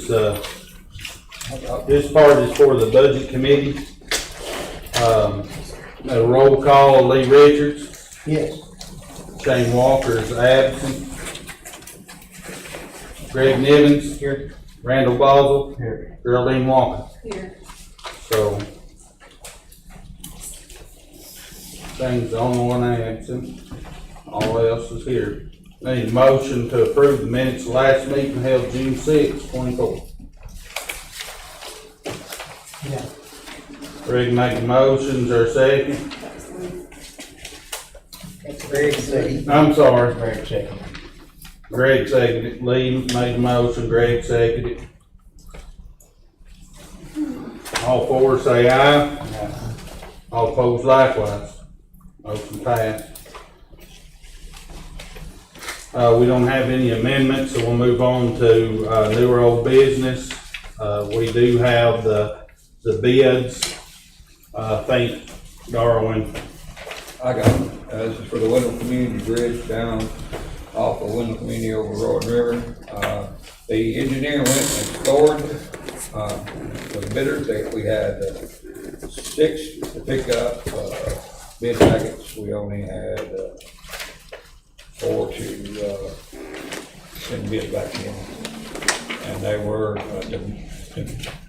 this part is for the budget committee. A roll call, Lee Richards, Yes. Shane Walker is absent. Greg Nivens, Here. Randall Boswell, Here. Geraldine Walker. Here. So, Shane's the only one absent, all else is here. Need a motion to approve the minutes of last meeting held June 6, 24. Yeah. Greg make the motions, or second? That's Greg second. I'm sorry, Greg second. Greg seconded, Lee made the motion, Greg seconded. All four say aye. All opposed likewise. Motion passed. We don't have any amendments, so we'll move on to, new or old business. We do have the bids. I think Darwin, I got it. This is for the Wendell Community Bridge down off of Wendell Community over Roaring River. The engineer went and scored, for the bidders. We had 6 to pick up, bid packets. We only had, 4 to, send bids back in. And they were,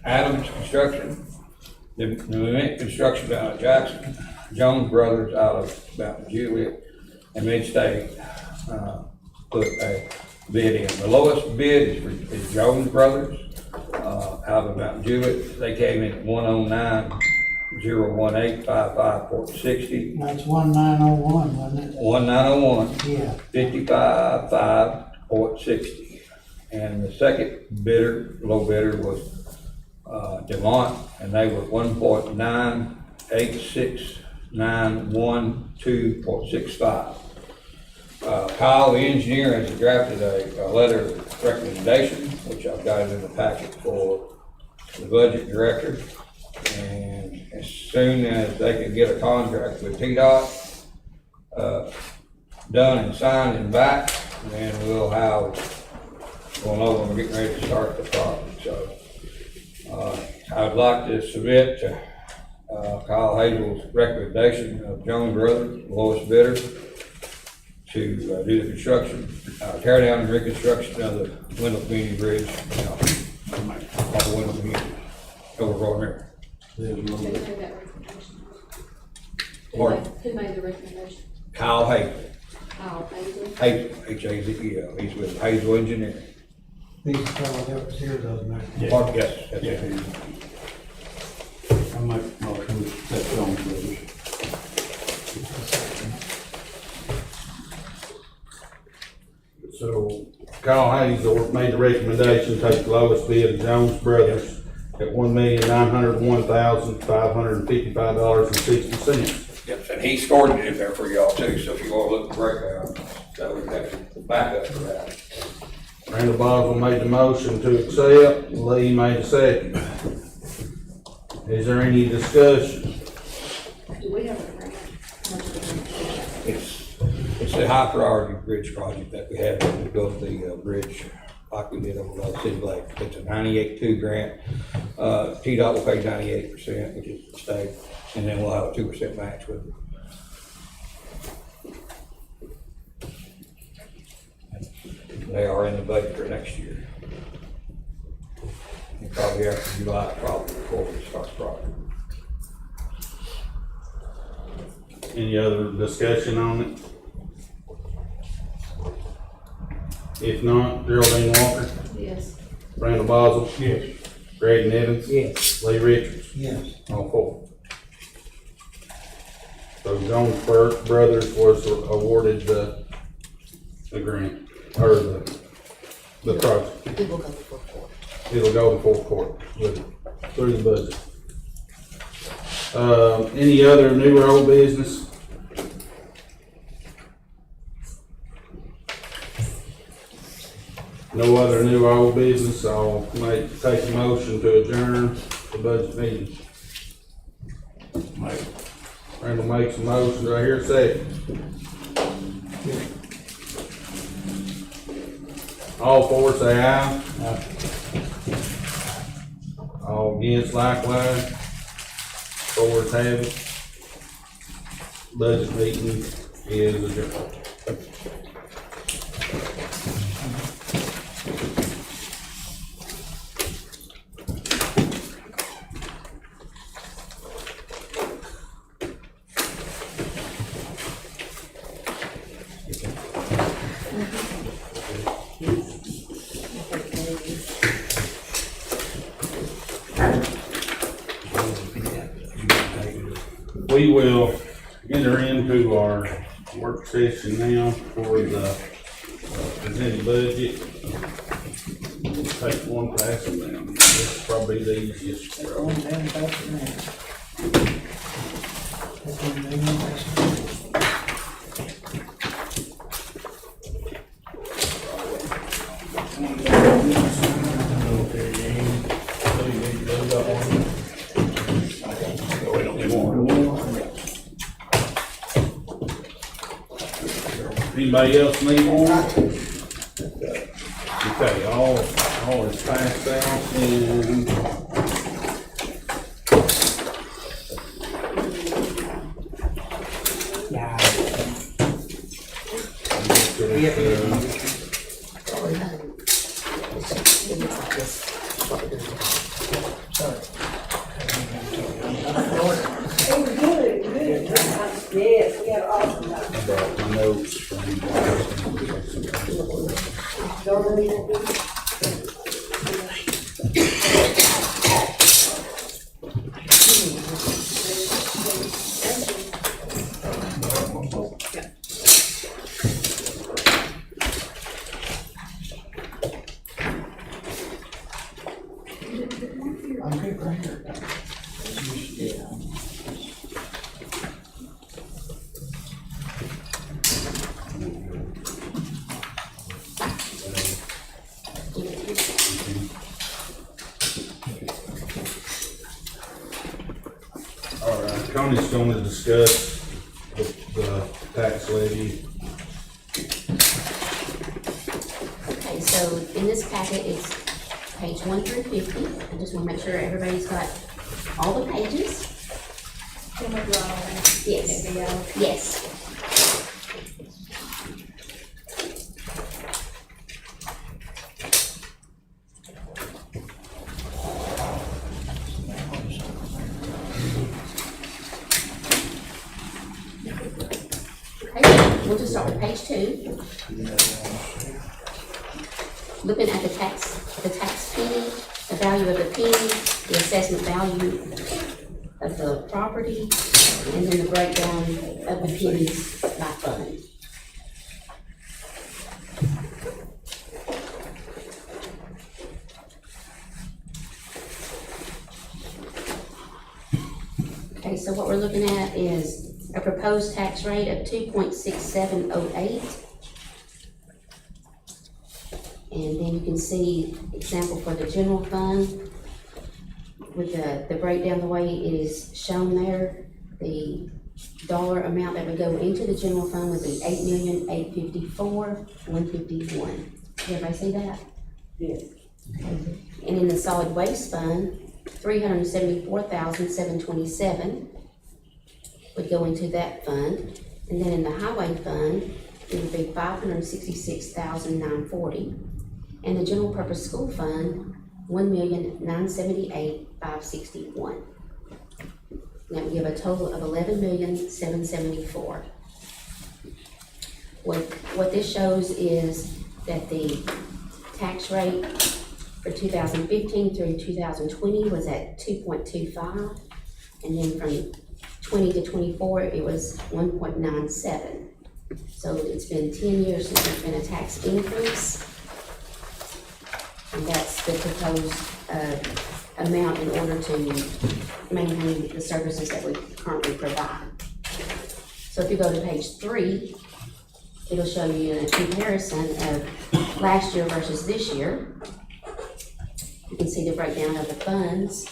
Adams Construction, the Mint Construction down at Jackson, Jones Brothers out of Mountain Juliet, and Mid-State put a bid in. The lowest bid is Jones Brothers out of Mountain Juliet. They came in at 109,018,55.60. That's 1901, wasn't it? 1901. Yeah. 55.5.60. And the second bidder, low bidder, was Demont, and they were 1.986912.65. Kyle, the engineer, has drafted a letter of recommendation, which I've got in the packet for the budget director. And as soon as they can get a contract with TDOT, done and signed and back, then we'll know when we're getting ready to start the project. So, I'd like to submit to Kyle Hazel's recommendation of Jones Brothers, lowest bidder, to do the construction, tear down and reconstruction of the Wendell Community Bridge, off the Wendell Community, over Roaring River. Who made that recommendation? Pardon? Who made the recommendation? Kyle Hazel, Kyle Hazel. H-A-Z-E-L, he's with Hazel Engineering. These fellow that was here doesn't matter. Yes, that's it. I make a motion that Jones Brothers. so Kyle Hazel made the recommendation, take the lowest bid of Jones Brothers at $1,901,555.60. Yes, and he scored it in there for y'all too, so if you want to look at the breakdown, that would have to back up for that. Randall Boswell made the motion to accept, Lee made a second. Is there any discussion? Do we have a grant? How much do we have? It's a high priority bridge project that we have, we built the bridge like we did over the City Lake. It's a 98-2 grant. TDOT will pay 98%, which is the state, and then we'll have a 2% match with it. They are in the budget for next year. And probably after July, probably before we start the project. Any other discussion on it? If not, Geraldine Walker, Yes. Randall Boswell, Yes. Greg Nivens, Yes. Lee Richards, Yes. all four. So Jones Brothers was awarded the grant, or the project. It will go before court. It'll go to full court through the budget. Any other new or old business? No other new or old business, I'll take a motion to adjourn the budget meeting. Randall makes a motion, do I hear a second? All four say aye. All against likewise. Four have it. Budget meeting is adjourned. We will enter into our work session now for the presented budget. We'll take one pass and then this will probably be the easiest. One down, back to there. That's one down, back to there. Anybody else need one? Okay, all is passed out and Yeah. Yes, we have awesome time. I brought my notes from I'm good right here. All right, Connie's going to discuss the tax levy. Okay, so in this packet is page 1 through 50. I just want to make sure everybody's got all the pages. Can we draw on that? Yes. Yes. Okay, we'll just start with page 2. Looking at the tax penny, the value of the penny, the assessment value of the property, and then the breakdown of the pennies by fund. Okay, so what we're looking at is a proposed tax rate of 2.6708. And then you can see example for the general fund with the breakdown, the way it is shown there. The dollar amount that would go into the general fund would be $8,854,151. Did everybody see that? Yes. And in the solid waste fund, $374,727 would go into that fund. And then in the highway fund, it would be $566,940. And the general purpose school fund, $1,978,561. That would give a total of $11,774,000. What this shows is that the tax rate for 2015 through 2020 was at 2.25, and then from 20 to 24 it was 1.97. So it's been 10 years since there's been a tax increase. And that's the proposed amount in order to maintain the services that we currently provide. So if you go to page 3, it'll show you a comparison of last year versus this year. You can see the breakdown of the funds.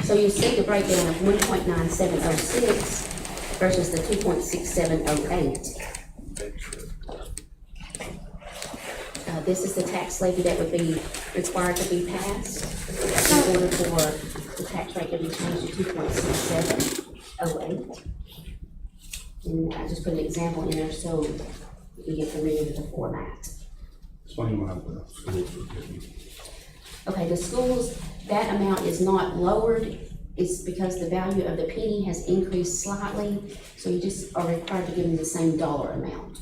So you see the breakdown of 1.9706 versus the 2.6708. This is the tax levy that would be required to be passed in order for the tax rate to be changed to 2.6708. And I just put an example in there so we get familiar with the format. Explain why the schools are getting. Okay, the schools, that amount is not lowered, it's because the value of the penny has increased slightly, so you just are required to give them the same dollar amount.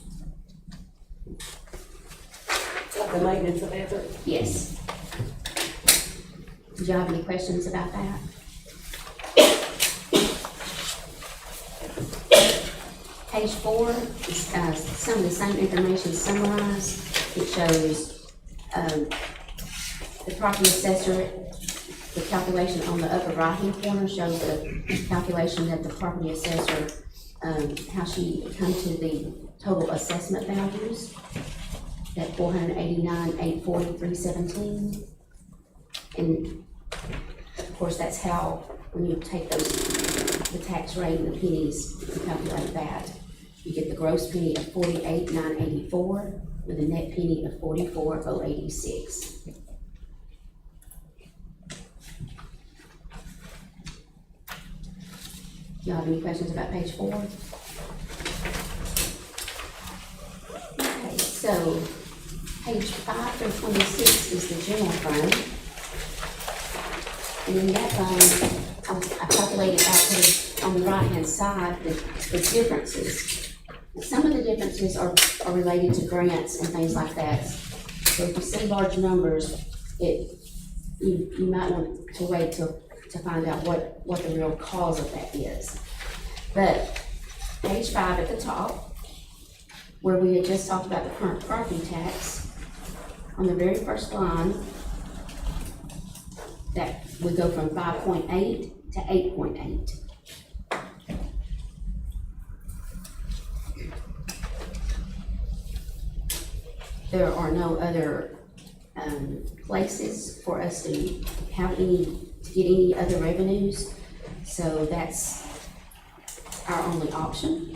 Like the maintenance of Everett. Yes. Did y'all have any questions about that? Page 4 is some of the same information summarized. It shows the property assessor, the calculation on the upper right-hand corner shows the calculation that the property assessor, how she come to the total assessment values, that $489,840,317. And of course, that's how, when you take those, the tax rate and the pennies, you calculate that. You get the gross penny of $48,984 with a net penny of $44,086. Do y'all have any questions about page 4? Okay, so page 5 through 26 is the general fund. And in that fund, I calculated out on the right-hand side the differences. Some of the differences are related to grants and things like that. So if you see large numbers, you might want to wait to find out what the real cause of that is. But page 5 at the top, where we had just talked about the current property tax, on the very first line, that would go from 5.8 to 8.8. There are no other places for us to get any other revenues, so that's our only option.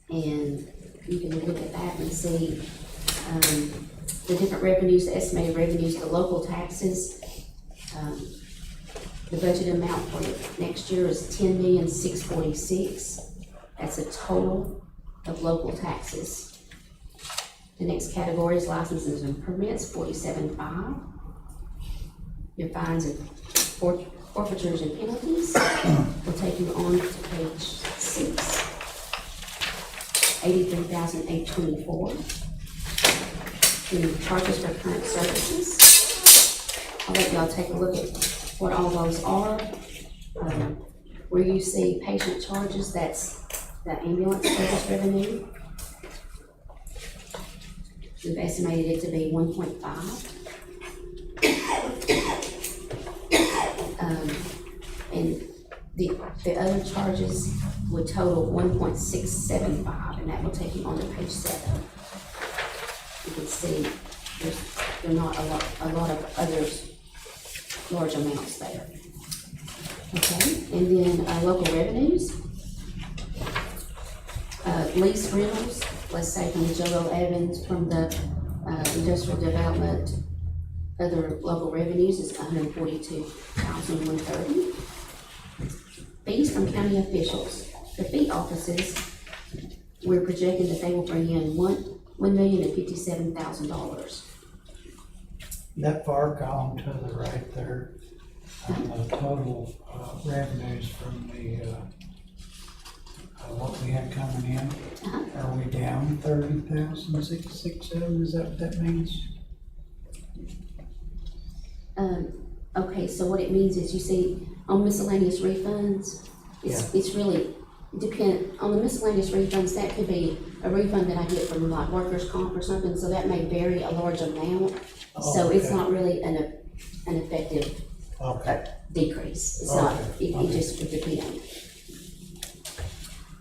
And you can look at that and see the different revenues, the estimated revenues, the local taxes. The budget amount for next year is $10,646,000. That's a total of local taxes. The next category is licenses and permits, $47,500. Your fines and forfeitures and penalties will take you on to page 6, $83,824. The charges for current services. I'll let y'all take a look at what all those are. Where you see patient charges, that's the ambulance service revenue. We've estimated it to be 1.5. And the other charges would total 1.675, and that will take you on to page 7. You can see there are not a lot of other large amounts there. Okay, and then local revenues. Lease rentals, let's say from the Joe Evans, from the industrial development, other local revenues is $142,130. Fees from county officials. The fee offices, we're projecting that they will bring in $1,057,000. That far column to the right there, the total revenues from the, what we had coming in, are we down 30,667? Is that what that means? Okay, so what it means is, you see, on miscellaneous refunds, it's really on the miscellaneous refunds, that could be a refund that I get from like workers' comp or something, so that may vary a large amount. So it's not really an effective decrease. It's not, it just would depend.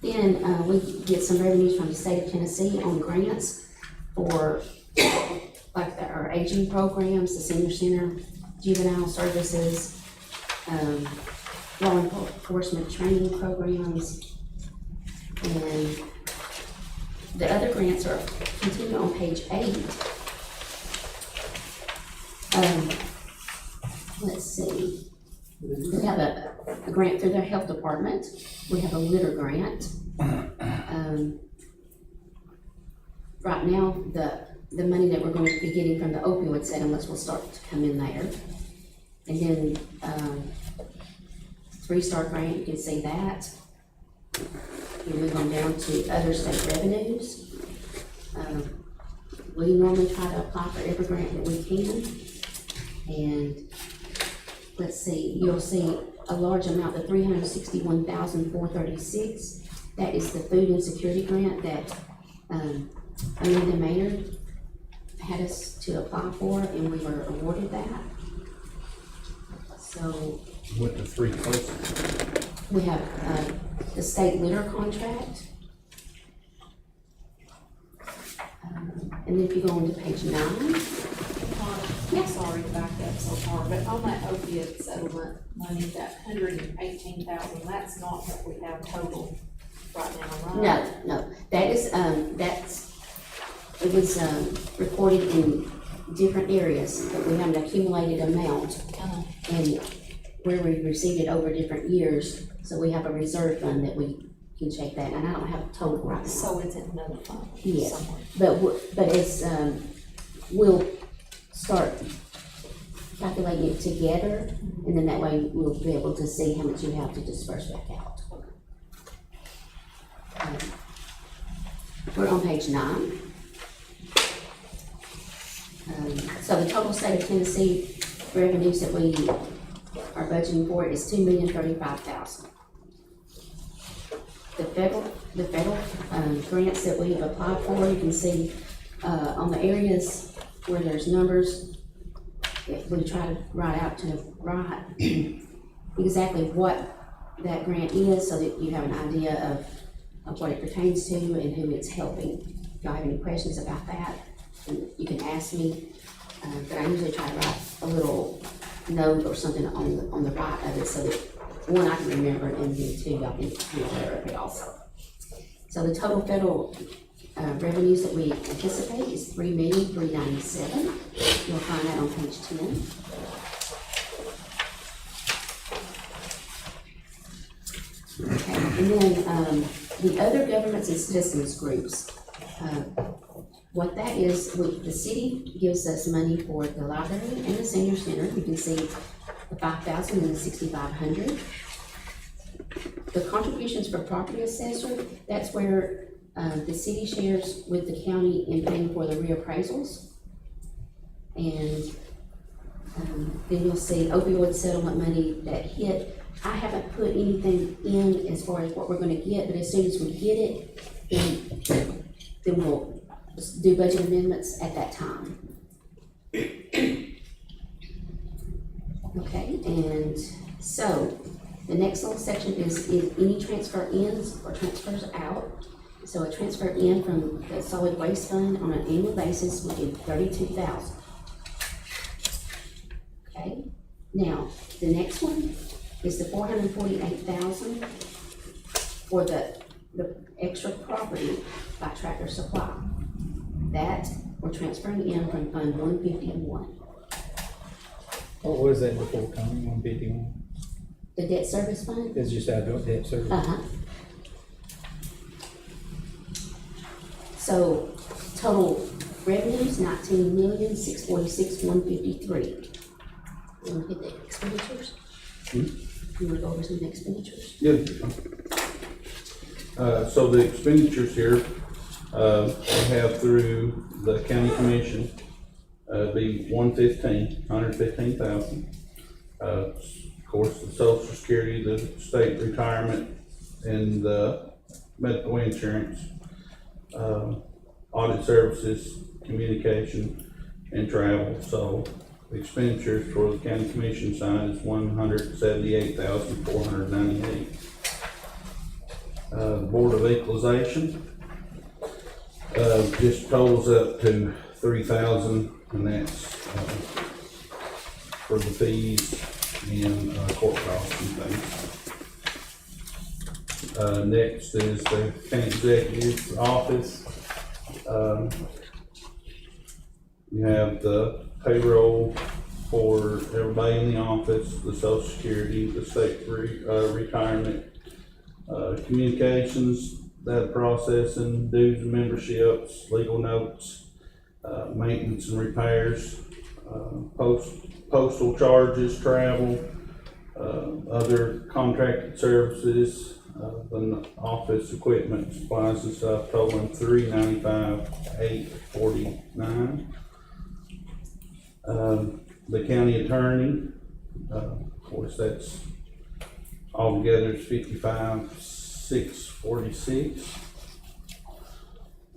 Then we get some revenues from the state of Tennessee on grants for like our aging programs, the senior center, juvenile services, law enforcement training programs. And the other grants are continue on page 8. Let's see, we have a grant through their health department, we have a litter grant. Right now, the money that we're going to be getting from the opioid settlements will start to come in there. And then, 3-star grant, you can see that. We move on down to other state revenues. We normally try to apply for every grant that we can. And let's see, you'll see a large amount, the $361,436. That is the food insecurity grant that, Amanda Maynard had us to apply for, and we were awarded that. So With the 3 places. we have, the state litter contract. And then if you go on to page 9, I'm sorry to back up so far, but on that opiate settlement money, that 118,000, that's not what we have total right now, right? no, that is, it was, recorded in different areas, but we have an accumulated amount. And where we received it over different years, so we have a reserve fund that we can check that, and I don't have a total right now. So it's in another fund Yeah. somewhere. But it's, we'll start calculating it together, and then that way we'll be able to see how much you have to disperse back out. We're on page 9. So the total state of Tennessee revenues that we are budgeting for is $2,035,000. The federal grants that we have applied for, you can see on the areas where there's numbers, we try to write out to write exactly what that grant is, so that you have an idea of what it pertains to and who it's helping. If y'all have any questions about that, you can ask me, but I usually try to write a little note or something on the right of it, so that one, I can remember, and then two, y'all can be aware of it also. So the total federal revenues that we anticipate is $3,397,000. You'll find that on page 10. Okay, and then the other governments and citizens groups. What that is, the city gives us money for the library and the senior center. You can see the $5,000 and the $6,500. The contributions for property assessor, that's where the city shares with the county in paying for the reappraisals. And then you'll see opioid settlement money that hit. I haven't put anything in as far as what we're gonna get, but as soon as we get it, then we'll do budget amendments at that time. Okay, and so the next little section is any transfer ins or transfers out. So a transfer in from the solid waste fund on an annual basis would be $32,000. Okay, now the next one is the $448,000 for the extra property by Tractor Supply. That we're transferring in from Fund 151. What was that before coming, 151? The debt service fund? It's just adult debt service. Uh-huh. So total revenues, $19,646,153. You wanna hit the expenditures? You wanna go over some expenditures? Yeah. So the expenditures here, we have through the county commission, be 115,000. Of course, the social security, the state retirement, and the medical insurance, audit services, communication, and travel. So the expenditures for the county commission side is 178,498. The Board of Equalization, just totals up to 3,000, and that's, for the fees and, court costs and things. Next is the county executive's office. You have the payroll for everybody in the office, the social security, the state retirement, communications, data processing, dues and memberships, legal notes, maintenance and repairs, postal charges, travel, other contracted services, the office equipment, supplies and stuff totaling $395,849. The county attorney, of course, that's altogether is $55,646.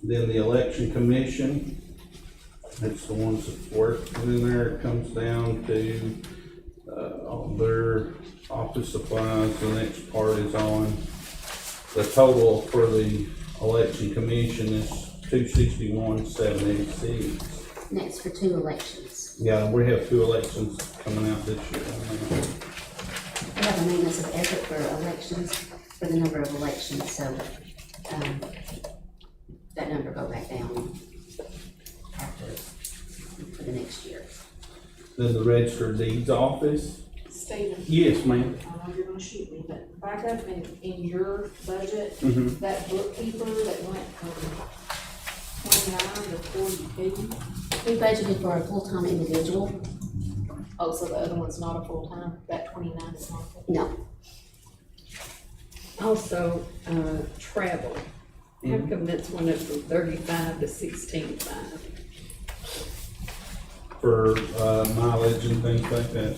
Then the election commission, that's the ones that work in there, it comes down to all their office supplies. The next part is on the total for the election commission is $261,786. Next for 2 elections. Yeah, we have 2 elections coming out this year. We have a maintenance of effort for elections, for the number of elections, so, that number go back down after, for the next year. Then the register of deeds office. Stephen, Yes, ma'am. I know you're gonna shoot me, but back up in your budget, Mhm. that bookkeeper that went from 29 to 42. We budgeted for a full-time individual. Oh, so the other one's not a full-time, that 29 is not full? No, Also, travel, how come that's went up from 35 to 16.5? For mileage and things like that.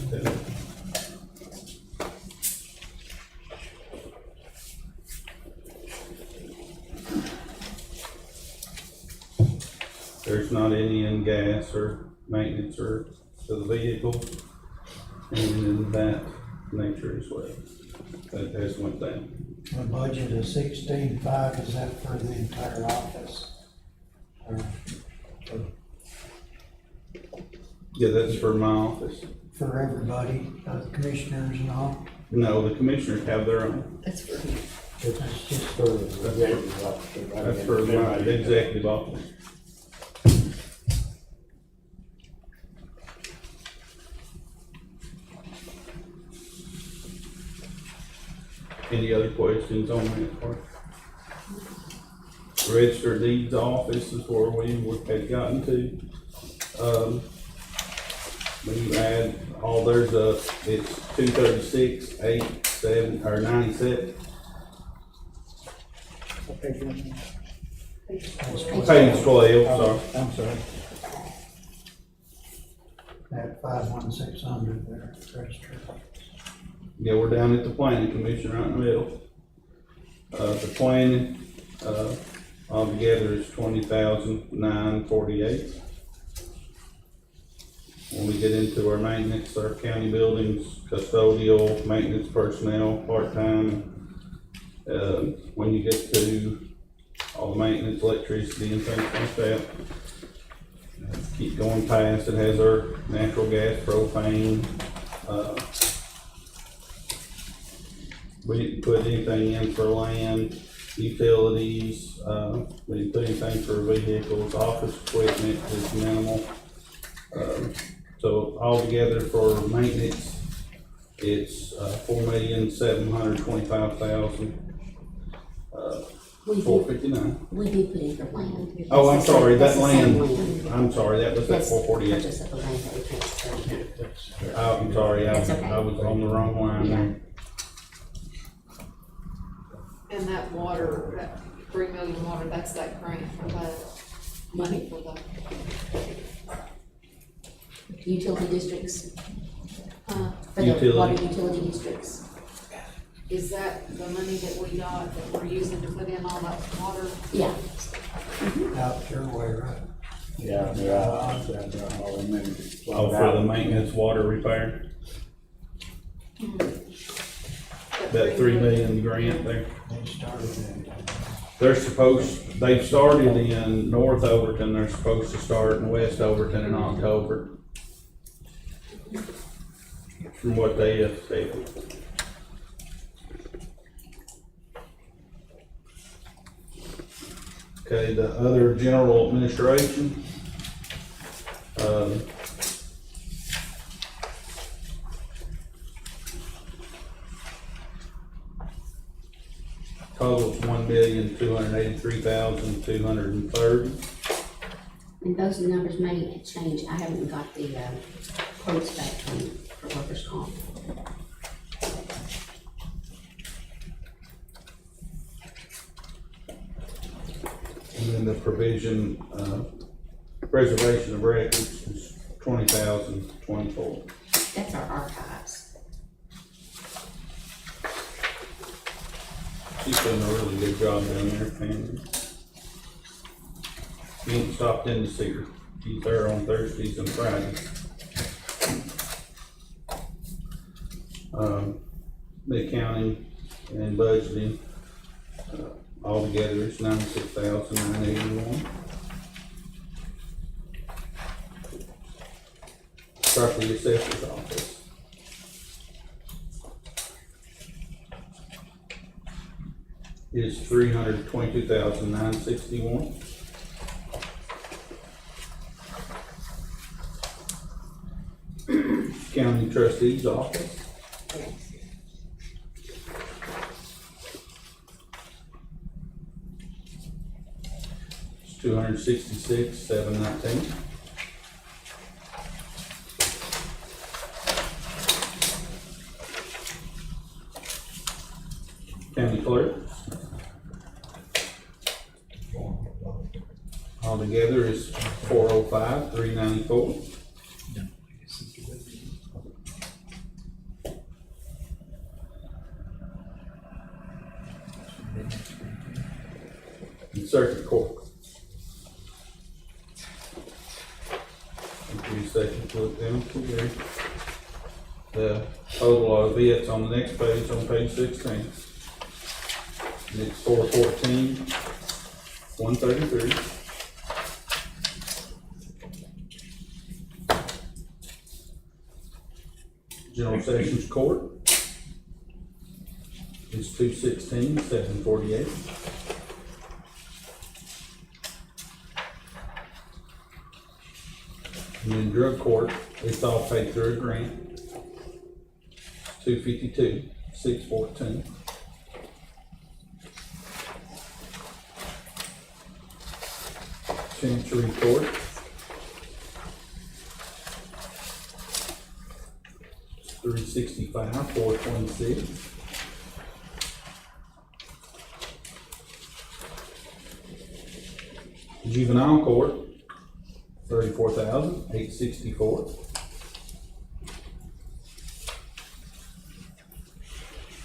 There's not any in gas or maintenance or to the vehicles, and in that nature as well. That has went down. A budget of 16.5, is that for the entire office? Or Yeah, that's for my office. for everybody, the commissioners and all? No, the commissioners have their own. That's for him. It's just For the executive officer. That's for my executive office. Any other questions on that part? Register of deeds office is where we had gotten to. When you add all theirs up, it's 236,870 or 97. What page was it? Page 12, sorry. I'm sorry. At 51600 there, registered. Yeah, we're down at the planning commission right in the middle. The planning, altogether is $20,948. When we get into our maintenance, our county buildings, custodial, maintenance personnel, part-time, when you get to all the maintenance, electricity and things like that. Keep going past, it has our natural gas, propane, we didn't put anything in for land, utilities, we didn't put anything for vehicles, office equipment is minimal. So altogether for maintenance, it's $4,725,000, we did, $459. we did put in for land. Oh, I'm That's the sorry, same- that that's the same land, I'm sorry, that was that That's 448. purchase of the land that we transferred. I'm sorry, That's okay. I was on the wrong line there. And that water, that 3 million water, that's that grant for the money for the, Utility districts, uh, for the Utility. water utility districts. is that the money that we got that we're using to put in all that water? Yeah, Out your way, right? Yeah, yeah, all the minutes. Oh, for the maintenance water repair, that 3 million grant there. They started that. They're supposed, they've started in North Overton, they're supposed to start in West Overton in October. From what they have stated. Okay, the other general administration. Total's $1,283,230. And those numbers may change, I haven't got the, quotes back from, for workers' comp. And then the provision, preservation of records is $20,024. That's our archives. She's doing a really good job down there, Pam. You ain't stopped in to see her. She's there on Thursdays and Fridays. The accounting and budgeting, altogether is $96,981. Property assessor's office is $322,961. County trustee's office is $266,719. County clerk altogether is $405,394. And circuit court. Give you a second to look down through there. The total of it's on the next page, on page 16. And it's $414,133. General Sessions Court is $216,748. And then drug court, it's all paid through a grant. $252,614. Chancery Court, $365,426. Juvenile Court, $34,864.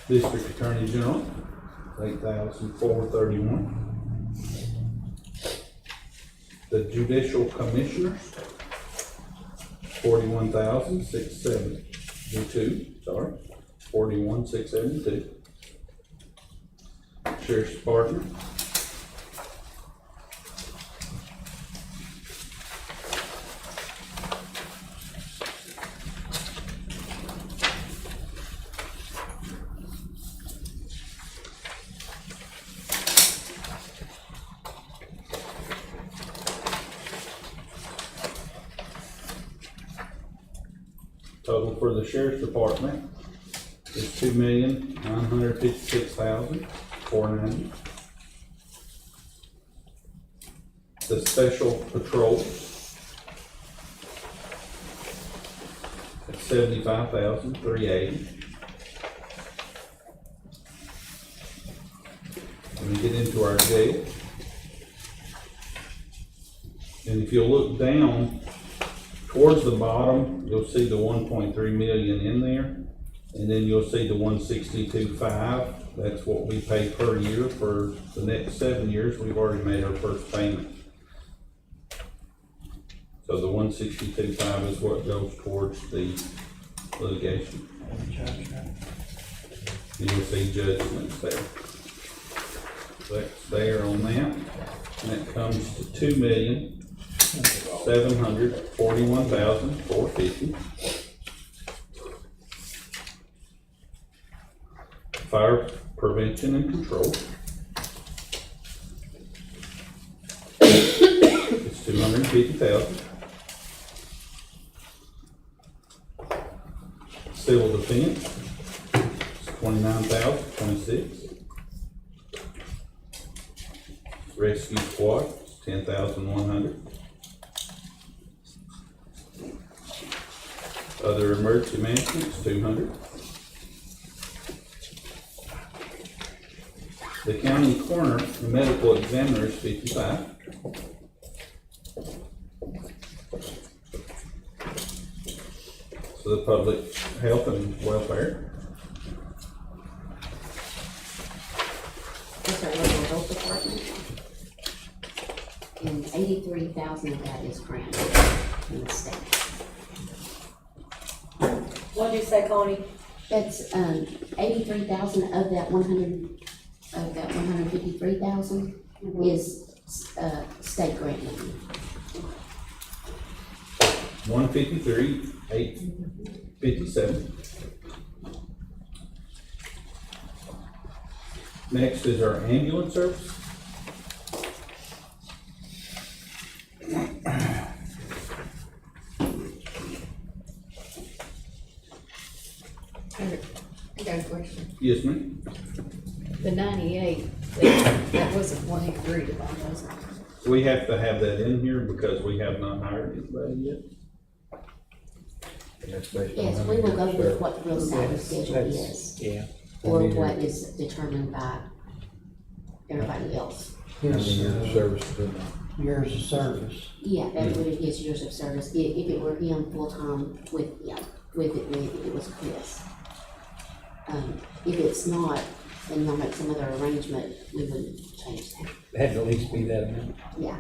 District Attorney General, $8,431. The Judicial Commissioners, $41,672. Sheriff's Department, total for the Sheriff's Department is $2,956,490. The Special Patrol at $75,380. When we get into our jail, and if you look down towards the bottom, you'll see the 1.3 million in there, and then you'll see the 162.5. That's what we pay per year for the next 7 years. We've already made our first payment. So the 162.5 is what goes towards the litigation. And you'll see judgments there. That's there on that, and that comes to $2,741,450. Fire prevention and control. It's $250,000. Civil defense, it's $29,026. Rescue squad, $10,100. Other emergency management is $200. The county coroner and medical examiner is $55. So the public health and welfare, That's our local health department. And 83,000 of that is granted from the state. What'd you say, Connie? That's, 83,000 of that 153,000 is, state grant money. 153,857. Next is our ambulance service. I got a question. Yes, ma'am. The 98, that wasn't what he agreed upon, was it? We have to have that in here because we have not hired anybody yet. And that's based on Yes, how we many will go years with service. what the real salary schedule That's- is, Yeah. or what is determined by everybody else. How many His, years of service is in there? years of service. Yeah, that would be his years of service, if it were him full-time with it was Chris. If it's not, then they'll make some other arrangement, we would change that, It had to at least be that amount. yeah.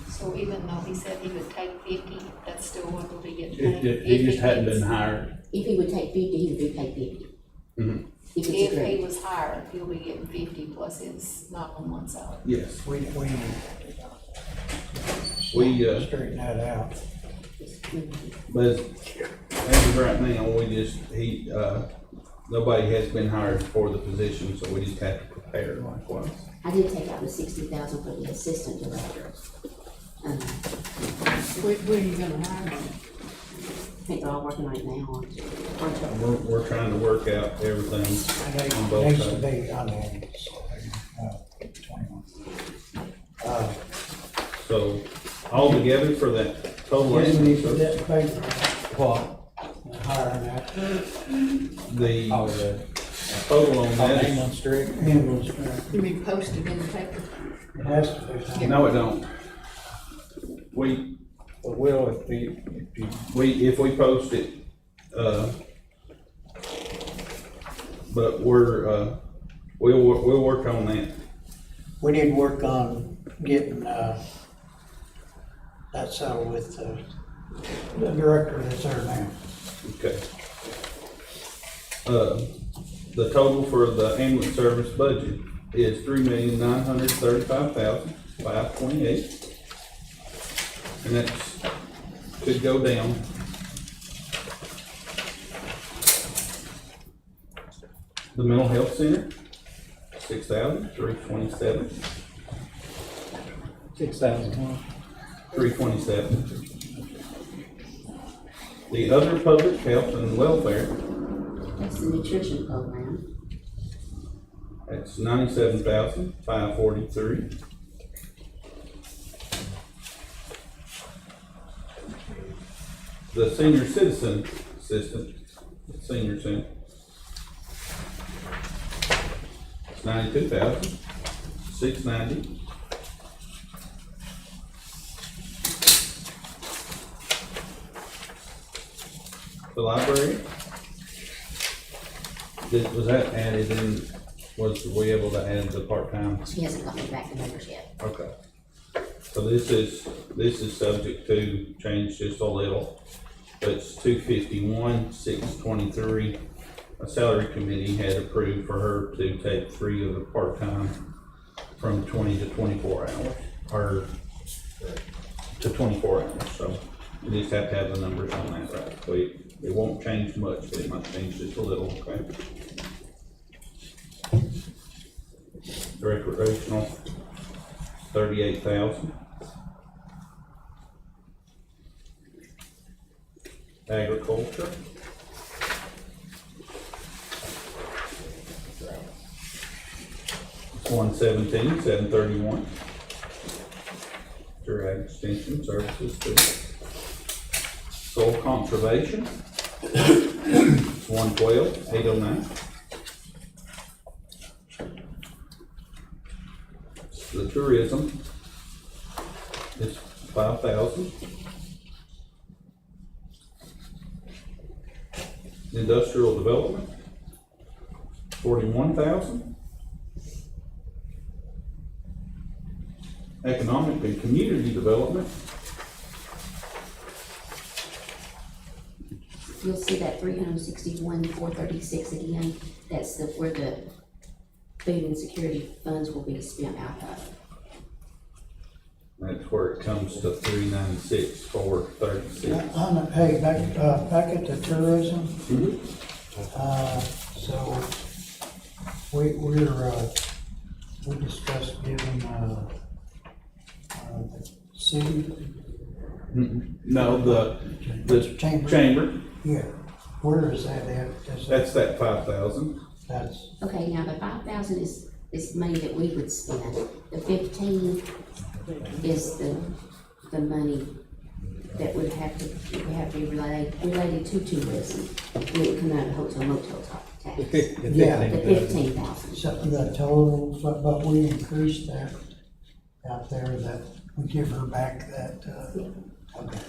So even though he said he would take 50, that's still what will be getting It paid? he just hadn't been hired. If he would take 50, he would be paid 50. Mhm. If it's If he agreed. was hired, he'll be getting 50 plus his 911 salary. Yes. We straighten that out. But as of right now, nobody has been hired for the position, so we just have to prepare likewise. I did take out the 60,000 for the assistant director. Where are you gonna hire him? I think they're all working right now We're trying to work out everything And on they both needs to sides. be unended, so, 21. So altogether for that total Yes, we need to ambulance put that in paper, What? hiring that the Oh, the, total on on that is, ambulance street? ambulance grant. You mean posted in the paper? It has to be. no, it don't. We, But will if if we post it, but we'll work on that. We need to work on getting, that settled with the director that's there now. Okay. The total for the ambulance service budget is $3,935,528. And that's, could go down. The mental health center, $6,327. 6,000. 327. The other public health and welfare, That's the nutrition program. that's 97,543. The senior citizen assistant, senior center, it's 92,690. The library, was that added in, were we able to add the part-time? She hasn't got me back the numbers yet. Okay. So this is subject to change just a little. It's 251,623. A salary committee had approved for her to take 3 of the part-time from 20 to 24 hours, or to 24 hours, so we just have to have the numbers on that, right? So it won't change much, but it might change just a little, okay? Recreational, 38,000. Agriculture. $117,731. Direct extension services to soil conservation, it's $112,809. The tourism is $5,000. Industrial development, $41,000. Economic and community development, You'll see that 361,436 again, that's where the food and security funds will be spent out of. that's where it comes to 396,436. Hey, back at the tourism, so we discussed giving, the city, No, the chamber, yeah, where is that at? that's that 5,000. That's, Okay, now the 5,000 is money that we would spend. The 15 is the money that would have to be related to tourism. It would come out of hotel motel tax. yeah, The 15,000. so the total, but we increased that out there, that we give her back that, okay.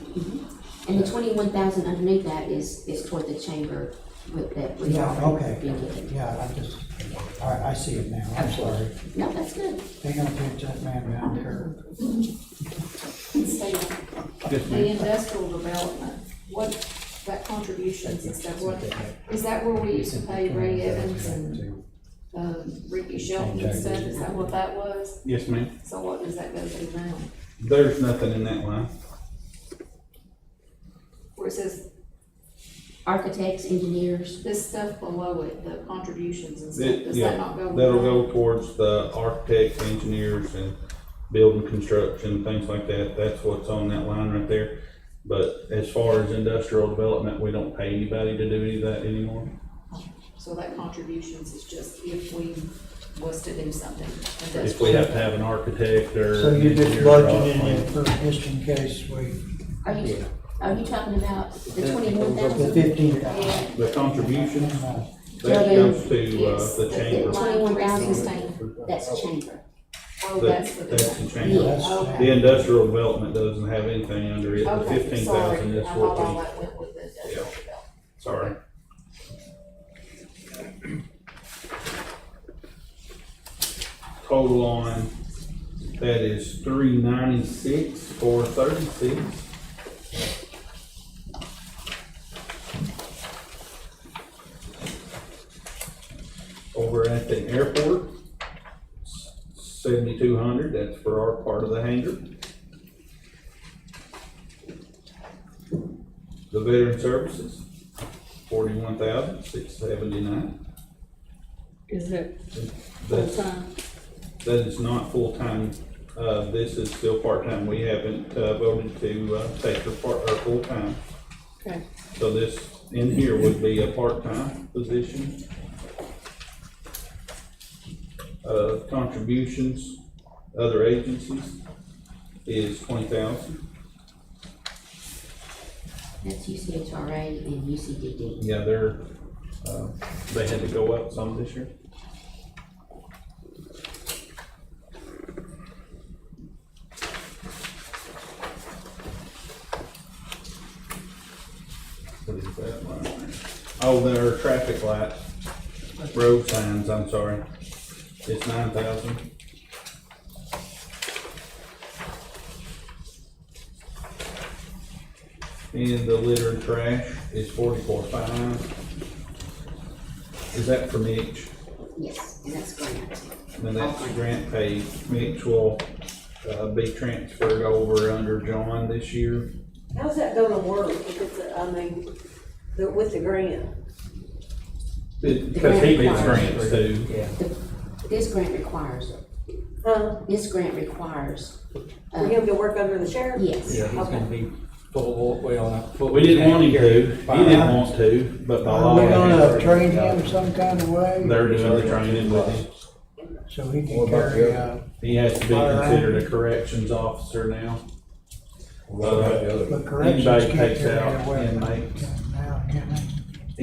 And the 21,000 underneath that is toward the chamber that we Yeah, already okay, been getting. yeah, all right, I see it now, I'm sorry. No, that's good. They gonna pinch that man down there. Stay on. Yes, The ma'am. industrial development, what, that contributions and stuff, what, is that where we used to pay Ray Evans and, Ricky Shelton and stuff, is that what that was? Yes, ma'am. So what does that go to now? There's nothing in that line. Where it says Architects, engineers, this stuff below it, the contributions and It- stuff, does yeah, that not go? with That'll that? go towards the architects, engineers, and building construction, things like that. That's what's on that line right there. But as far as industrial development, we don't pay anybody to do any of that anymore. So that contributions is just if we was to do something. If we have to have an architect or. So you're just engineer or budgeting it for, just in case we, are you talking about the the 21,000? 15,000. The contributions, No. that goes to, Yes, the chamber. 21,000, that's chamber. Oh, that's for That's the. the chamber. That's- Okay. The industrial development doesn't have anything under it. The Okay, 15,000 is sorry, I what thought all we, that went with the industrial development. sorry. Total on, that is 396,436. Over at the airport, 7,200, that's for our part of the hangar. The veteran services, 41,679. Is it That's, full-time? that is not full-time, this is still part-time, we haven't, voted to, take the part, or full-time. Okay. So this in here would be a part-time position. Contributions, other agencies is 20,000. That's UCHRA and UCDD. Yeah, they're, they had to go up some this year. What is that line there? Oh, there are traffic lights, road signs, I'm sorry. It's 9,000. And the litter and trash is 44,500. Is that for Mitch? Yes, and that's grant. And that's the grant paid. Mitch will, be transferred over under John this year. How's that gonna work if it's, with the grant? Because he gets grants too. This grant requires, Huh? this grant requires, For him to work under the sheriff? yes. Yeah, he's gonna be full, well, full. We didn't want him to, he didn't want to, but by law. Are we gonna they're train him some kind of way? doing the training with him. So he can What about the carry, other? He has to be considered a corrections officer now. What about the other? but corrections Anybody can't takes carry out a weapon inmates. now, can they?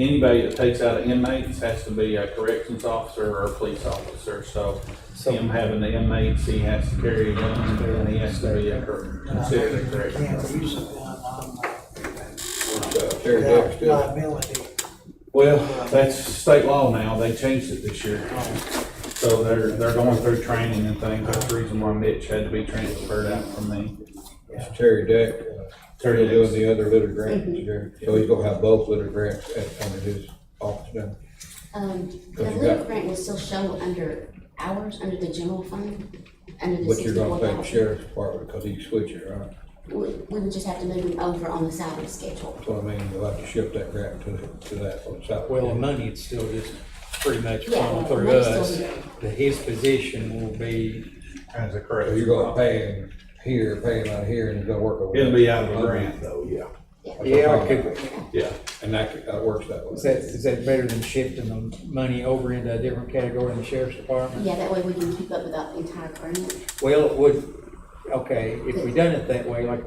Anybody that takes out inmates has to be a corrections officer or a police officer, so him having the inmates, he has to carry a gun, and he has to be considered a corrections Can't officer. use a gun on, Terry Deck still, liability. Well, that's state law now, they changed it this year. So they're going through training and things, that's the reason why Mitch had to be transferred out from me. it's Terry Deck, Terry still doing Deck's- the other litter grants there. So he's gonna have both litter grants under his office now. The you litter got- grant will still show under ours, under the general fund, under the But you're gonna pay the 64,000. sheriff's department because he switched it, right? We would just have to move him over on the salary schedule. So I mean, you'll have to shift that grant to that on the south. Well, the money, it's still just pretty much Yeah, going the through money's us. still- That his position will be, As a So corrections you're gonna officer. pay him here, pay him out here, and he's gonna work over there. It'll be out of the grant though, yeah, yeah, could, yeah. And that works that way. is that better than shifting the money over into a different category in the sheriff's department? Yeah, that way we can keep up with the entire grant. Well, it would, okay, if we done it that way, like,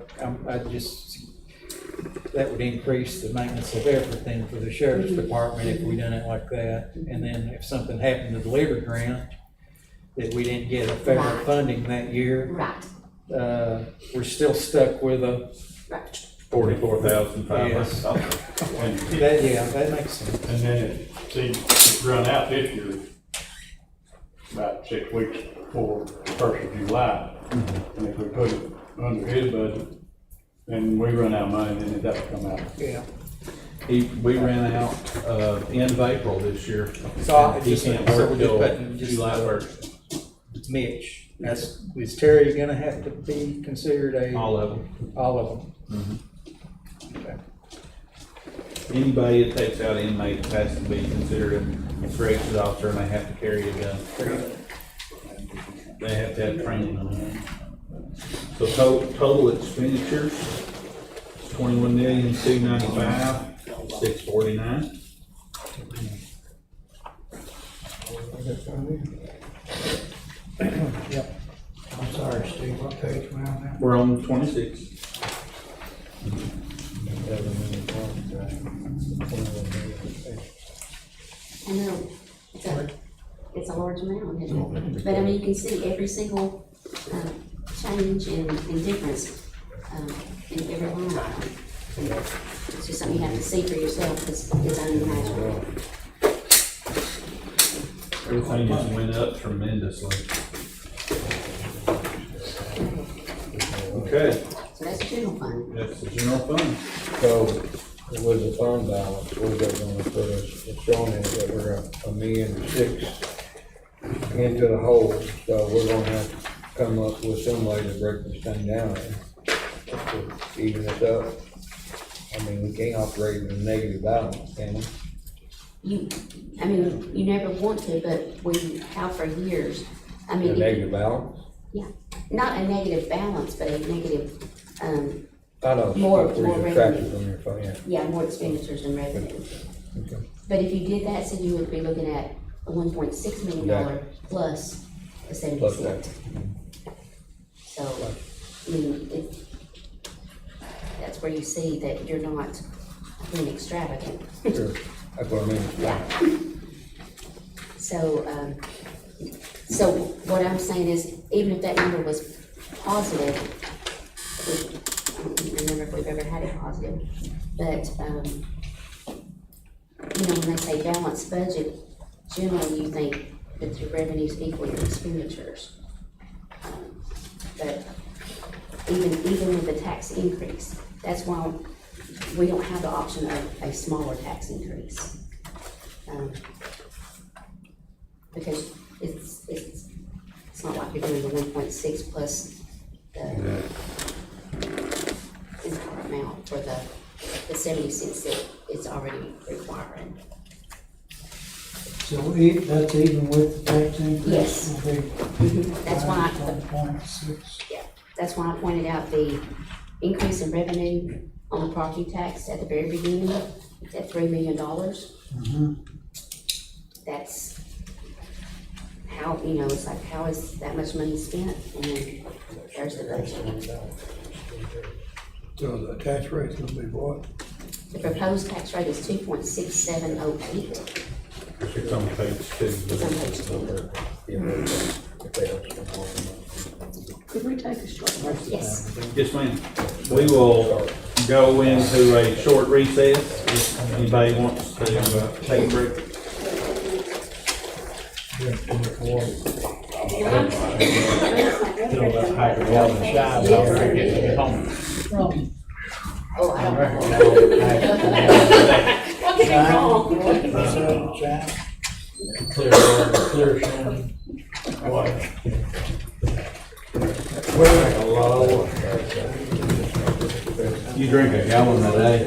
that would increase the maintenance of everything for the sheriff's department if we done it like that. And then if something happened to the litter grant, that we didn't get a federal Right. funding that year, Right, we're still stuck with a, right. 44,500 dollars. that makes sense. And then it run out this year, about 6 weeks before the 1st of July. And if we put it under his budget, then we run out of money, then it doesn't come out. Yeah. We ran out, end of April this year. So I He just- can't so work we're just till putting just July the- 1st, Mitch, is Terry gonna have to be considered all of them. all of them? Anybody that takes out inmates has to be considered a corrections officer, and they have to carry a gun. They have to have training on it. So total expenditures, 21,295,649. I'm sorry, Steve, what page we on now? We're on 26. I know, it's a large amount, isn't it? But I mean, you can see every single, change and difference, in every line item. And it's just something you have to see for yourself, because it's unimaginable. Everything just went up tremendously. Okay, So that's the general fund. that's the general fund. So with the fund balance, where's that gonna put us? It's showing us that we're $1,000,006 into the hole, so we're gonna have to come up with some way to break this thing down to even it up. I mean, we can't operate in a negative balance, can we? You never want to, but we have for years. I mean, A negative balance? yeah, not a negative balance, but a negative, I know, More where you're revenue. tracking from your fund, yeah. yeah, more expenditures than revenue. Okay. But if you did that, so you would be looking at a $1.6 million Yeah. plus the 70 Plus cent. that. So, I mean, that's where you see that you're not being extravagant. Sure, that's what I mean. Yeah. So what I'm saying is, even if that number was positive, which I don't even remember if we've ever had it positive, but, when they say balanced budget, generally you think that your revenues equal your expenditures. But even with the tax increase, that's why we don't have the option of a smaller tax increase. Because it's not like you're doing the 1.6 plus the entire amount for the 70 cents that it's already requiring. So that's even with the tax increase? Yes. Will be That's why, 1.6. that's why I pointed out the increase in revenue on the property tax at the very beginning, at $3 million. Mhm. That's how, you know, it's like, how is that much money spent? And then there's the budget. So the tax rate's gonna be what? The proposed tax rate is 2.6708. It's on page two. It's on page 2. Could we take a short break? Yes. Yes, ma'am. We will go into a short recess if anybody wants to take a break. Oh, I don't know. What could be wrong? Clear shining. You drink a gallon a day.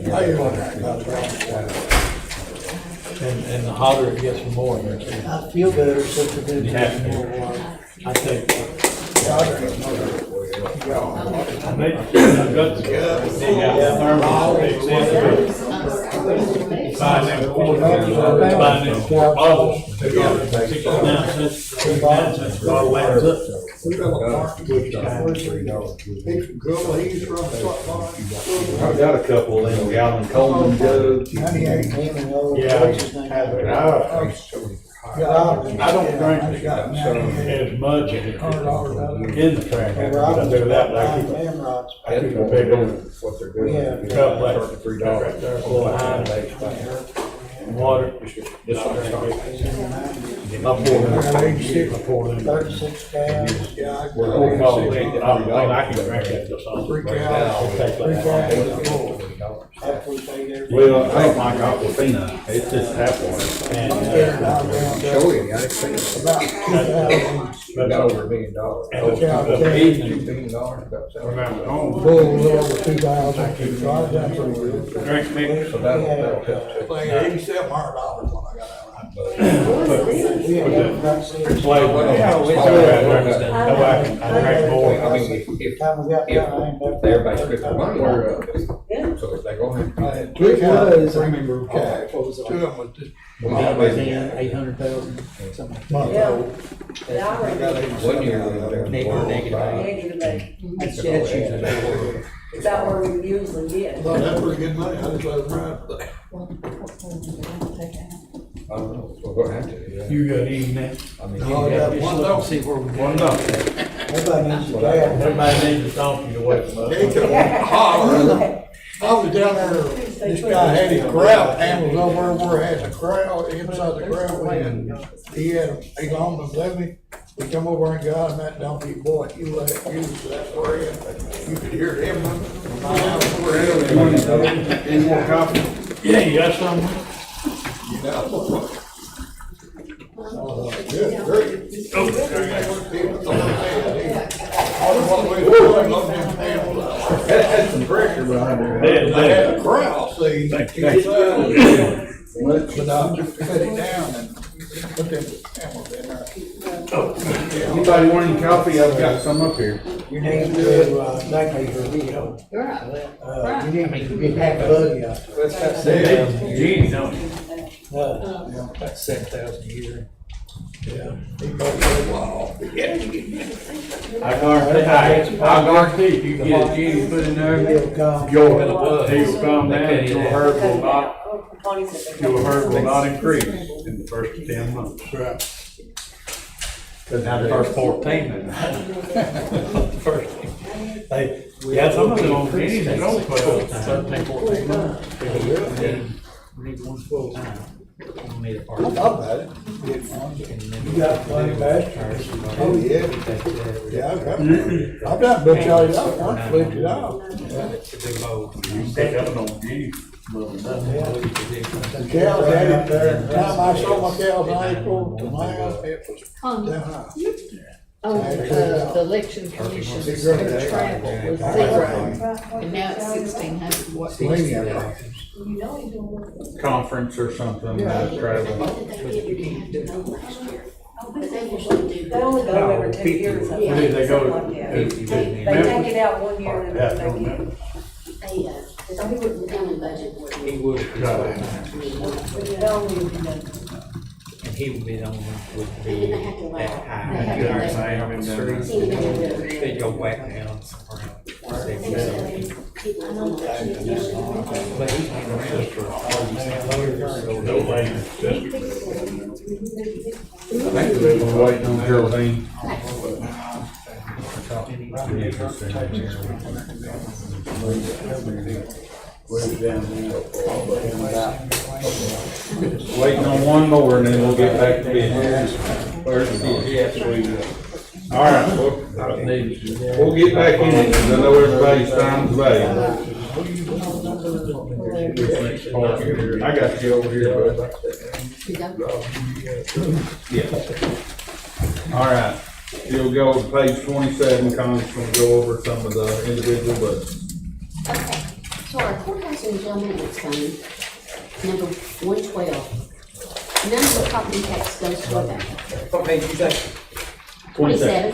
How you want that? And the hotter it gets, the more. I feel better since I've been You have to. drinking more water. I take. I've got a couple of them gallon Coleman jugs. 98. I don't drink as much in the track. I do that, I keep a big old cup like full of water. Just like I pour them. 36 cans. Yeah, I I can drink that just on. 3 gallons. 3 gallons. Well, I don't like Aquafina. It's just tap water. About 2,000. over $1 million. Remember, home, Full, a little over 2,000. So I've done pretty good. drink mix. So that'll help. Like $8,700 when I got out. Flavor. I drink more. I mean, if everybody's split their money, so if they go ahead. I had 3 gallons of premium cash. 2 of them was just 800,000, something. month Yeah. old. I already Got One year we were there. Negative. negative eight. That's usually better. It's about where we usually get. Well, that's pretty good money. I just let them ride. I don't know, we're gonna have to, yeah. You got eating that? I mean, No, I got one dog. See where we One no. Everybody needs to grab. Everybody needs to talk you away from They us. could holler. I was down there, this guy had his corral animals over where it has a corral, inside the corral, and he loaned them to me. We come over and got him that donkey, boy, he let it use, that's where you could hear him. Any more coffee? Yeah, you got some? You know. Good, great. Had some pressure behind her. I had a corral, see, but I just cut it down and put them animals in there. Anybody want any coffee? I've got some up here. You need to, thank you for being on. You need to get that buddy up. Genie, don't you? That's 7,000 a year. Yeah. He probably said, wow. I guarantee if you get a genie put in there, He'll come. your he will come down, your herd will not increase in the first 10 months. Right. Cause now the first 14. First. Yeah, some of them on guineas, they don't put up 13, 14 months. We need one full time. We need a I part. thought about it. Get one. You got plenty of pastures. Oh, yeah. Yeah, I've got one. I've done butch out, I flipped it out. It's a big load. You can pick up on guineas. The cows had it there, the time I sold my cows in April to now, it was down high. The election commission's travel was 0, and now it's 1,600. What? Conference or something, travel. But they didn't have to go last year. But they usually do. They only go every 2 years, I Where did think, they go? something like that. They take it out 1 year and then they take it. The or he would, the county budget would. He would, But it only, and he would be the only one who would And be they have to allow. that high. They have to You're allow. saying on the street, See, they have to- they'd go whack down somewhere else. People on the budget. But he's been around for all these years, so No way, I think we're waiting on Geraldine. way down there. Waiting on one more and then we'll get back to business. All right, we'll get back in it, because I know everybody's time's valuable. I got you over here, bud. Yeah. All right, you'll go to page 27, Connie's gonna go over some of the individual budgets. Okay, so our courthouse and jail maintenance fund, number 112. None of the property tax goes toward that. What made you say? 27.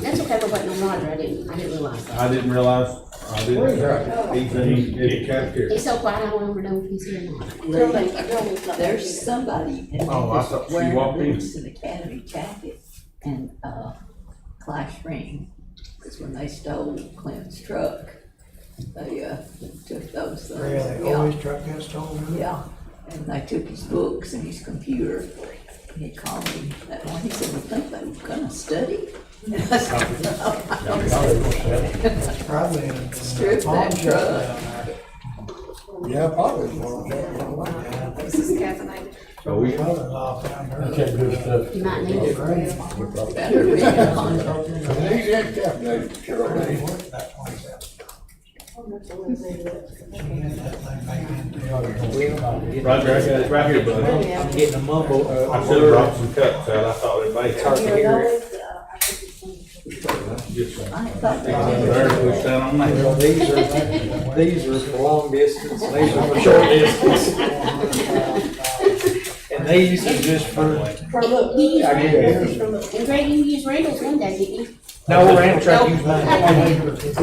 That's okay, we're waiting on Roger, I didn't realize that. I didn't realize, he's in the cafeteria. He's so quiet, I don't ever know if he's here or not. there's somebody in Oh, I thought she wearing walked a in. Livingston Academy jacket and, clash ring. Cause when they stole Clint's truck, they, took those things. Really, Yeah. always truck gets stolen. Yeah, and they took his books and his computer. And he called me that morning, he said, "We think they were gonna study." And I said, "No, I don't study." Probably in the Strip pawn that shop truck. down there. Yeah, probably. This is caffeinated. So we, Mother-in-law found her. Okay, good stuff. You might need it. Better read it on it. He's in caffeinated, sure. That 27. She had that thing made into. Roger, I got it right here, bud. I'm getting a mumble. I should've brought some cups out, I thought it might. It's hard to hear it. Get some. I thought they There, push down on Well, that. these are for long distance, these are for short distance. And these are just for, You use I guess. Randall's, and Greg, you used Randall's one day, didn't you? no, Randall tried to use mine.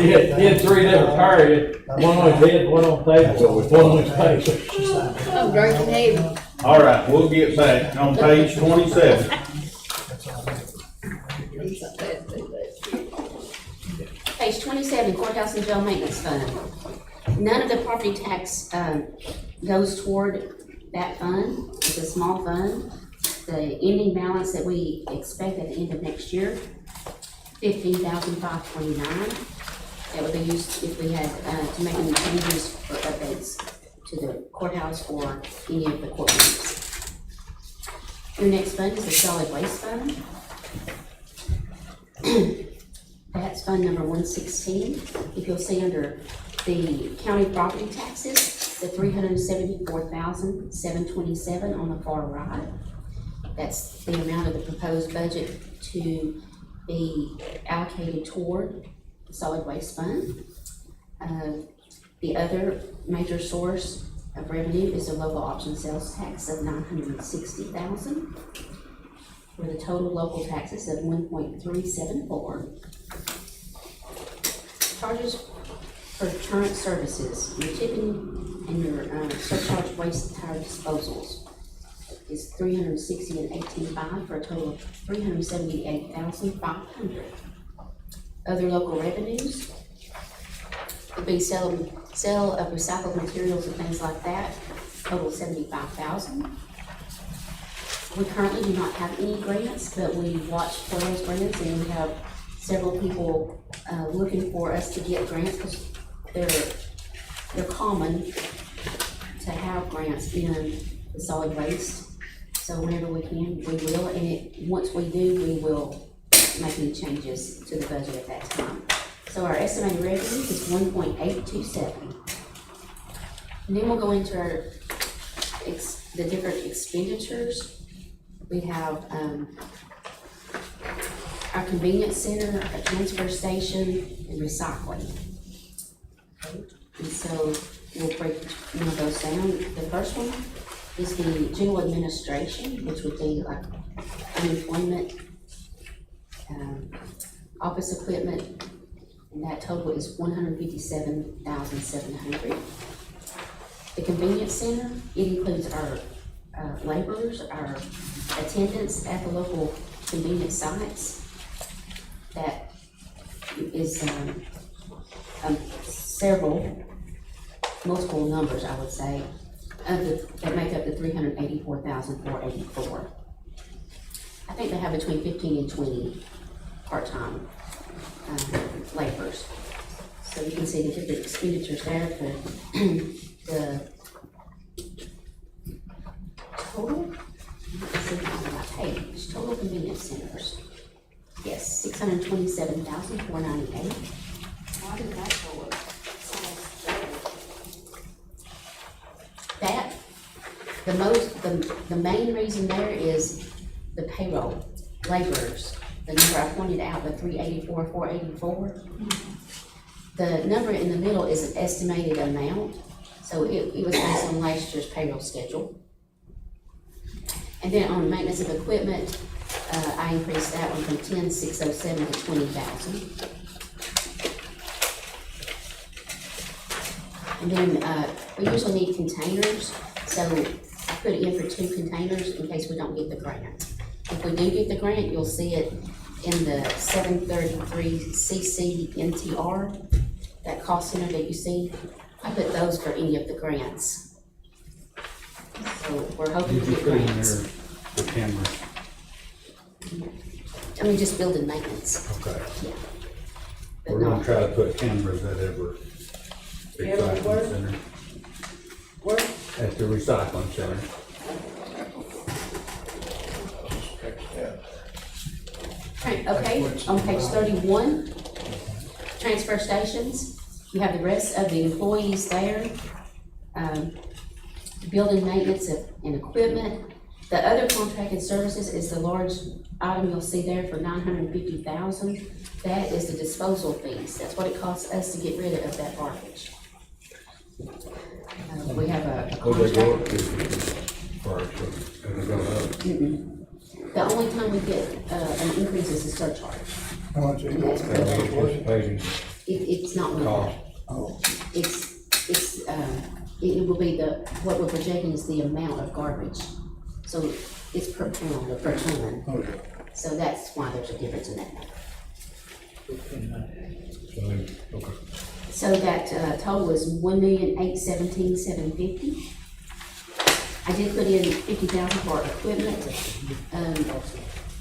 He had three different carriers, one on his head, one on table, one on his face. She signed it. I'm drinking heavy. All right, we'll get back on page 27. That's all. Page 27, courthouse and jail maintenance fund. None of the property tax, goes toward that fund. It's a small fund. The ending balance that we expect at the end of next year, $15,529. That would be used if we had, to make any changes or updates to the courthouse or any of the courtrooms. Your next fund is the solid waste fund. That's fund number 116. If you'll see under the county property taxes, the $374,727 on the far right. That's the amount of the proposed budget to be allocated toward the solid waste fund. The other major source of revenue is the local option sales tax of $960,000, for the total local taxes of 1.374. Charges for current services, your tipping and your surcharge waste tire disposals is $360,885 for a total of $378,500. Other local revenues would be sale of recycled materials and things like that, total $75,000. We currently do not have any grants, but we watch for those grants, and we have several people looking for us to get grants because they're common to have grants in the solid waste. So whenever we can, we will, and once we do, we will make any changes to the budget at that time. So our estimated revenue is 1.827. And then we'll go into our the different expenditures. We have our convenience center, a transfer station, and recycling. Okay. And so we'll break one of those down. The first one is the general administration, which would be like unemployment, office equipment, and that total is $157,700. The convenience center, it includes our laborers, our attendants at the local convenience sites. That is multiple numbers, I would say, that make up the $384,484. I think they have between 15 and 20 part-time laborers. So you can see the different expenditures there for the total. Let's see on my page, total convenience centers. Yes, $627,498. Why did that go up? That, the main reason there is the payroll, laborers. The number I pointed out, the 384,484. The number in the middle is an estimated amount, so it was based on last year's payroll schedule. And then on maintenance of equipment, I increased that one from 10,607 to 20,000. And then, we usually need containers, so I put it in for 2 containers in case we don't get the grant. If we do get the grant, you'll see it in the 733 CC NTR, that cost center that you see. I put those for any of the grants. So we're hoping to Did you get put in grants. there the cameras? I mean, just building maintenance, Okay. yeah. But We're gonna not, try to put cameras at every recycling center. Where? At the recycling center. okay, on page 31, transfer stations, you have the rest of the employees there. Building maintenance and equipment. The other contracted services is the large item you'll see there for $950,000. That is the disposal fees. That's what it costs us to get rid of that garbage. We have a What they go up contract. to, far as, have they gone up? The only time we get an increase is the surcharge. How much is Are we anticipating It's not with cost? that. It will be what we're projecting is the amount of garbage. So it's per pound or per ton. Okay. So that's why there's a difference in that. Okay. So that total is $1,817,750. I did put in 50,000 for equipment.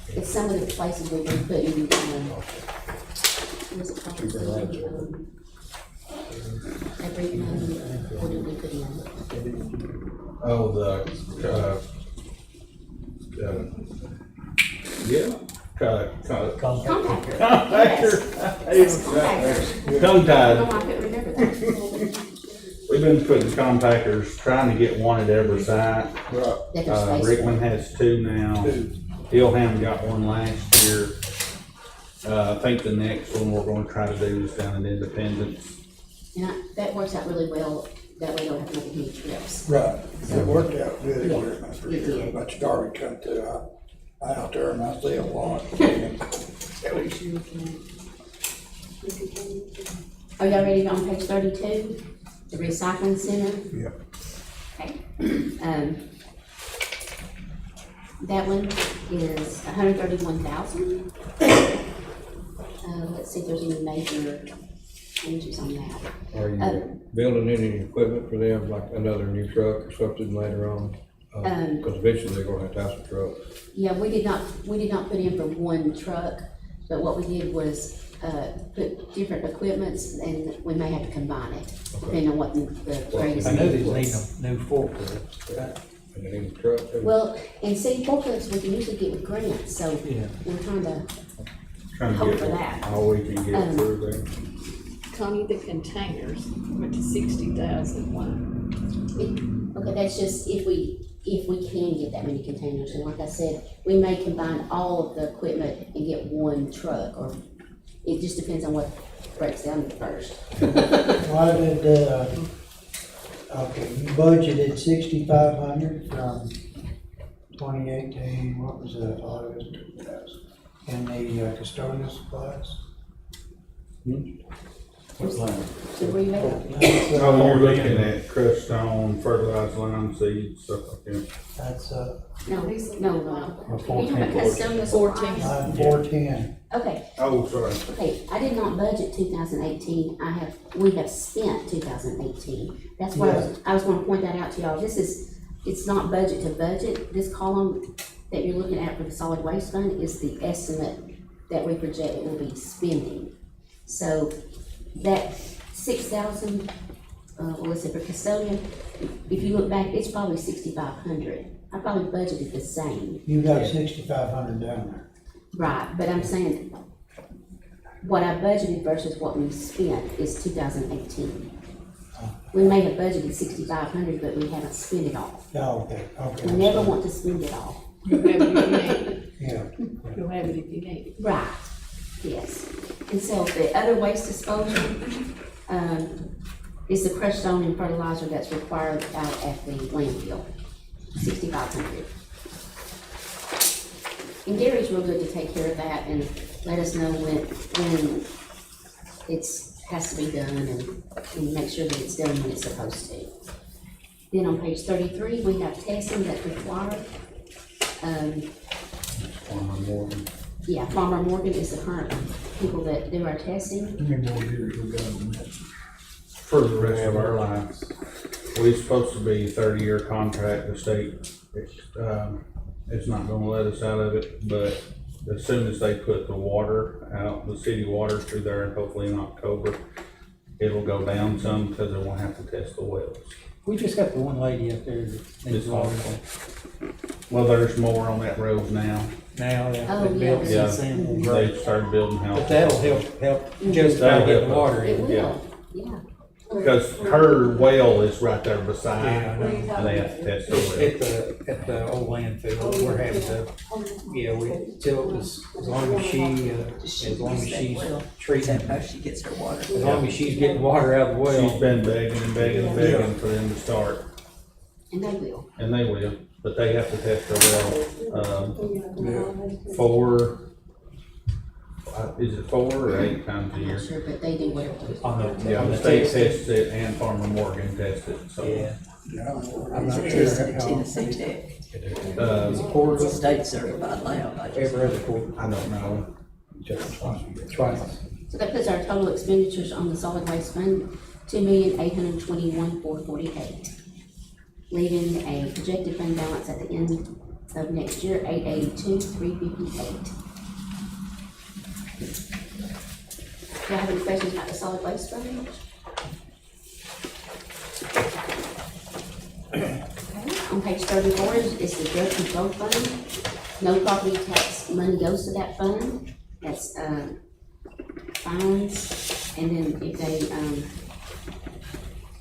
It's some of the places we've been putting, what is it called? Every month, what did we put in? Oh, Compactor. Compactor. Yes, compactors. Tongue I tied. don't know why I couldn't remember that. We've been putting compactors, trying to get one at every site. Right. That there's space for. Rickman has 2 now. Hillham got one last year. I think the next one we're gonna try to do is down in Independence. And that works out really well. That way you don't have to make any trips. Right, it worked out good, Yeah, that's for it sure, did. but your garbage come through, I out there and I see a lot. Are y'all ready on page 32? The recycling center? Yeah. Okay. That one is $131,000. Let's see if there's any major changes on that. Are you building any equipment for them, like another new truck or something later on? Because eventually they're gonna have to have some trucks. Yeah, we did not put in for one truck, but what we did was, put different equipments and we may have to combine it, depending on what the greatest I know need they need was. a new forklift, right? And they need a truck too. Well, and see, forklifts, we can usually get with grants, so Yeah. we're trying to, Trying Hope to for get that. all we can get through there. Connie, the containers went to 60,000. Why? okay, that's just if we can get that many containers, and like I said, we may combine all of the equipment and get one truck, or it just depends on what breaks down first. Why did, okay, you budgeted 6,500 from 2018, what was that, August 2000? And the custodial supplies? What line? The revamp. Oh, you're looking at crushed stone, fertilized lime seeds, stuff like that. That's, No, no. You talking 14. about custodial supplies? line 410. Okay, Oh, sorry. okay, I did not budget 2018, we have spent 2018. That's why I was gonna point that out to y'all, it's not budget to budget, this column that you're looking at for the solid waste fund is the estimate that we project we'll be spending. So, that 6,000, let's say for custodian, if you look back, it's probably 6,500. I probably budgeted the same. You got 6,500 down there. Right, but I'm saying, what I budgeted versus what we spent is 2018. We may have budgeted 6,500, but we haven't spent it all. Oh, okay. We never want to spend it all. You'll have it if you need it. Yeah. You'll have it if you need it. Right, yes. And so the other waste disposal, is the crushed stone and fertilizer that's required out at the landfill, 6,500. And Gary's real good to take care of that and let us know when has to be done and make sure that it's done when it's supposed to. Then on page 33, we have testing that's required. Farmer Morgan. Yeah, Farmer Morgan is the current people that do our testing. How many more years we got on that? For the rest of our lives. We're supposed to be 30-year contract, the state, it's not gonna let us out of it, but as soon as they put the water out, the city water through there, and hopefully in October, it'll go down some, because they won't have to test the wells. We just got the one lady up there that It's needs water. awful. Well, there's more on that road now. Now, Oh, they yeah. built Yeah. some, They've started building houses. but that'll help justify That'll getting help. water It in. will, yeah. Because her well is right there Yeah, beside, I know. and they have to test the well. At the old landfill, we're having to, till as long as she's Is treating, that how she gets her water? as long as she's getting water out of the well. She's been begging and begging and begging for them to start, And they will. and they will, but they have to test their well, 4, is it 4 or 8 times a I'm year? not sure, but they do whatever. On the, Yeah, on the the state state, tests it and Farmer Morgan tests it, so. yeah. I'm not tested at Tennessee Tech. It's a Uh, state certified lab. I just- Every other quarter, I don't know. twice. So that puts our total expenditures on the solid waste fund, 2,821,448. Leaving a projected fund balance at the end of next year, 882,358. Do you have any questions about the solid waste fund? On page 34 is the drug control fund. No property tax money goes to that fund. That's, fines, and then if they,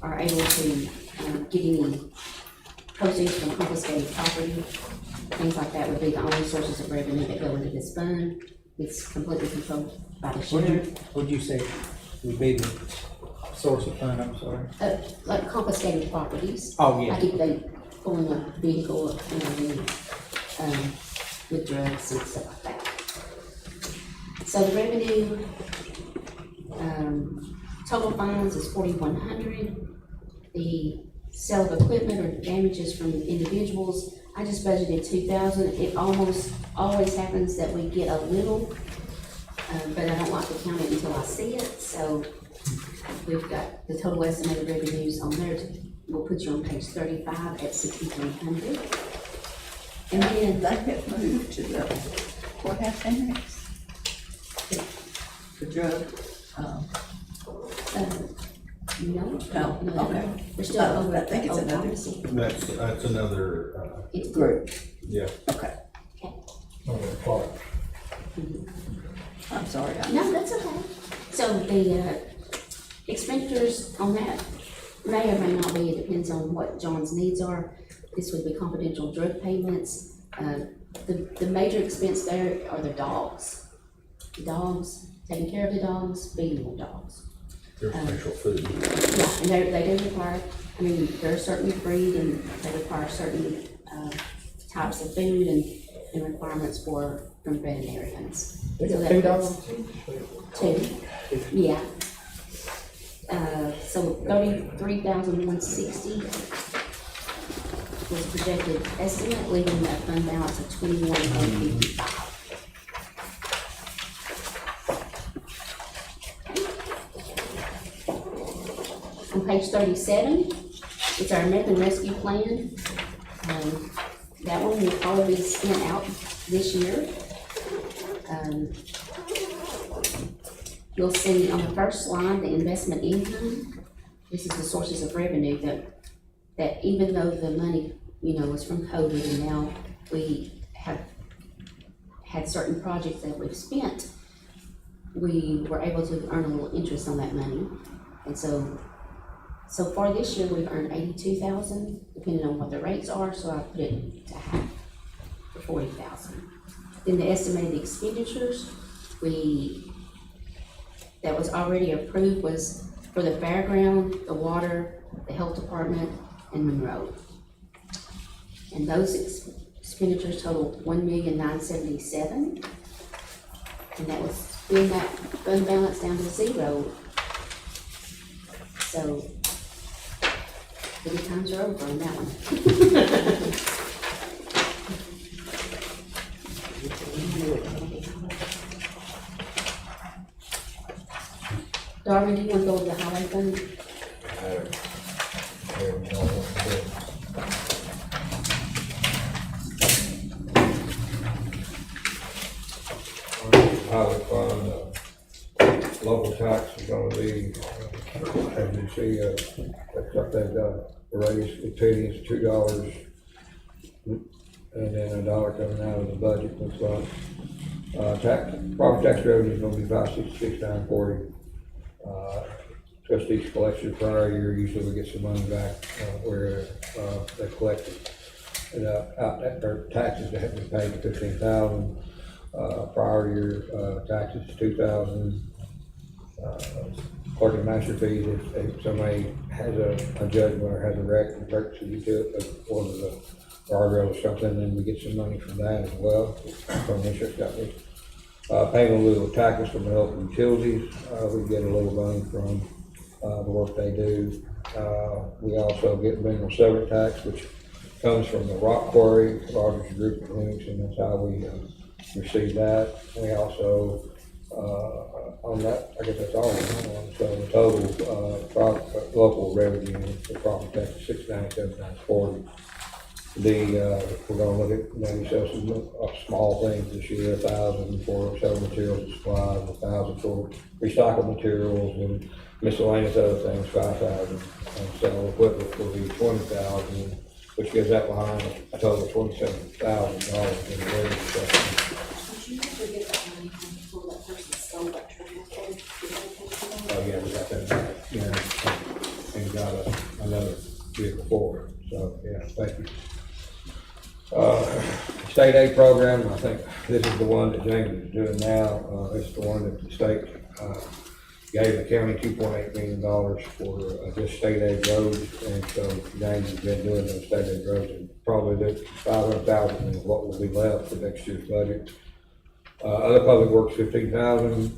are able to, get any proceeds from confiscated property, things like that would be the only sources of revenue that go into this fund. It's completely controlled by the sheriff. What'd you say would be the source of fund, I'm sorry? Like confiscated properties. Oh, yeah. Like if they pulling a vehicle, with drugs and stuff like that. So the revenue, total fines is 4,100. The sale of equipment or damages from individuals, I just budgeted 2,000. It almost always happens that we get a little, but I don't like to count it until I see it, so we've got the total estimated revenues on there. We'll put you on page 35 at 6,300. And then They have moved to the courthouse annex. The drug, no, Oh, no, okay. we're still Oh, over I at think the it's old another- pharmacy. That's another, It's group, yeah. okay. I'm sorry. No, that's okay. So the expenditures on that may or may not be, it depends on what John's needs are. This would be confidential drug payments. The major expense there are the dogs. The dogs, taking care of the dogs, feeding the dogs. Their special food. Yeah, and they do require, I mean, they're a certain breed and they require certain types of food and requirements from veterinarians. They So got that $2? puts- Two. Yeah. So 33,160 was projected estimate, leaving that fund balance of 21,055. On page 37, it's our American Rescue Plan. That one will probably be spent out this year. You'll see on the first line, the investment income. This is the sources of revenue that even though the money, was from COVID and now we have had certain projects that we've spent, we were able to earn a little interest on that money. And so far this year, we've earned 82,000, depending on what the rates are, so I put it to half for 40,000. Then the estimated expenditures, that was already approved was for the fairground, the water, the health department, and Monroe. And those expenditures totaled $1,977,000, and that was bring that fund balance down to zero. So the good times are over on that one. Darwin, do you want to go with the highway fund? Highway fund, local tax is gonna be, as you see, looks like they've got a raise with pennies, $2, and then $1 coming out of the budget, looks like. Property tax revenue is gonna be $566,940. Trustees collection prior year, usually we get some money back, where, they collected. And, their taxes that have been paid to 15,000, prior year, taxes 2,000. Clerk and master fees, if somebody has a judgment or has a wreck and purchase utility, one of the guardrails or something, then we get some money from that as well, from the insurance company. Payment a little taxes from the health and utilities, we get a little money from, the work they do. We also get mineral severance tax, which comes from the rock quarry, largest group of links, and that's how we, receive that. We also, on that, I guess that's all. So the total, local revenue for property tax is $697,940. We're gonna look at maybe sell some small things this year, 1,000 for selling materials and supplies, 1,000 for recycled materials and miscellaneous other things, 5,000. And sell equipment will be 20,000, which gives that line a total of $27,000 in revenue. Did you ever get that money from before that person stole that tractor? Oh, yeah, we got that back, and got another vehicle for it. So, yeah, thank you. State aid program, I think this is the one that James is doing now. It's the one that the state, gave the county $2.8 million for, just state aid roads. And so James has been doing those state aid roads, and probably the 500,000 is what will be left for next year's budget. Other public works, 15,000.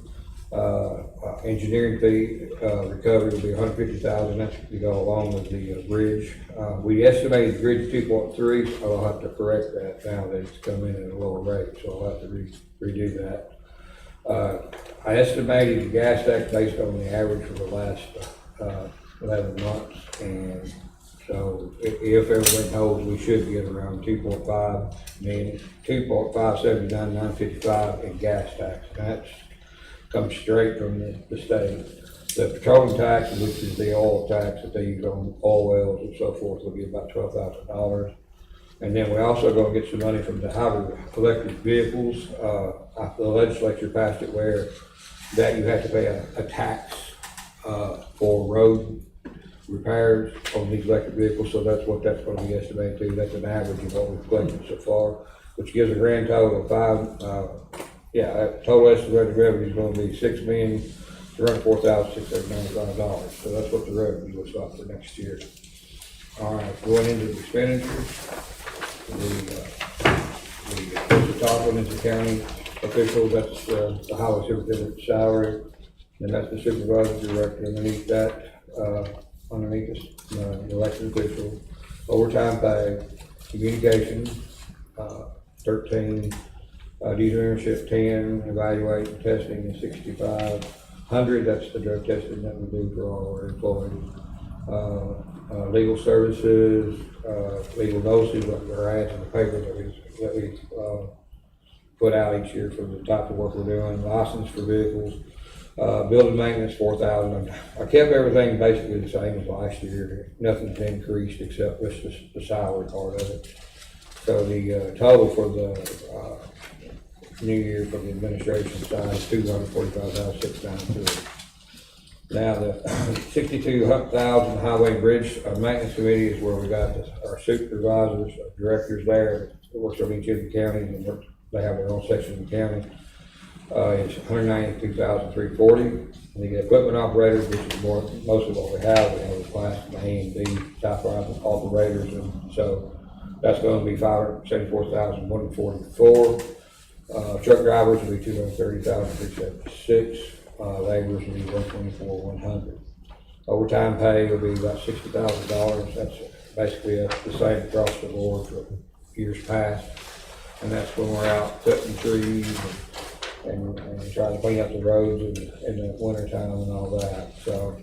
Engineering fee, recovery will be 150,000. That's to go along with the bridge. We estimated the bridge 2.3, so I'll have to correct that now that it's come in at a lower rate, so I'll have to redo that. I estimated the gas tax based on the average for the last 11 months, and so if everything holds, we should get around 2.5 million, 2.579,955 in gas tax. That's comes straight from the state. The petroleum tax, which is the oil tax that they use on oil wells and so forth, will be about $12,000. And then we're also going to get some money from the hybrid electric vehicles. The legislature passed it where that you have to pay a tax for road repairs on these electric vehicles. So that's what that's going to be estimated to. That's an average of what we've collected so far, which gives a grand total of total estimated revenue is going to be $6,304,695. So that's what the revenue looks like for next year. All right, going into the expenditures. The top one is the county official, that's the highway superintendent's salary. And that's the supervisor director. Underneath that, underneath this, the elected official, overtime pay, communication, 13, diesel ownership 10, evaluate and testing is 6,500. That's the drug testing that we do for all our employees. Legal services, legal notices, what there are ads in the paper that we put out each year for the type of work we're doing. License for vehicles, building maintenance 4,000. I kept everything basically the same as last year. Nothing's increased except just the salary part of it. So the total for the new year for the administration side is 245,692. Now the 62,000 highway and bridge maintenance committee is where we got our supervisors, our directors there that works on each of the counties, and they have their own section of the county. It's 192,340. And the equipment operators, which is most of what we have a class A and B type of operators, and so that's going to be 574,144. Truck drivers will be 230,376. Laborers will be 124,100. Overtime pay will be about $60,000. That's basically the same across the board for years past. And that's when we're out cutting trees and trying to clean up the roads in the wintertime and all that. So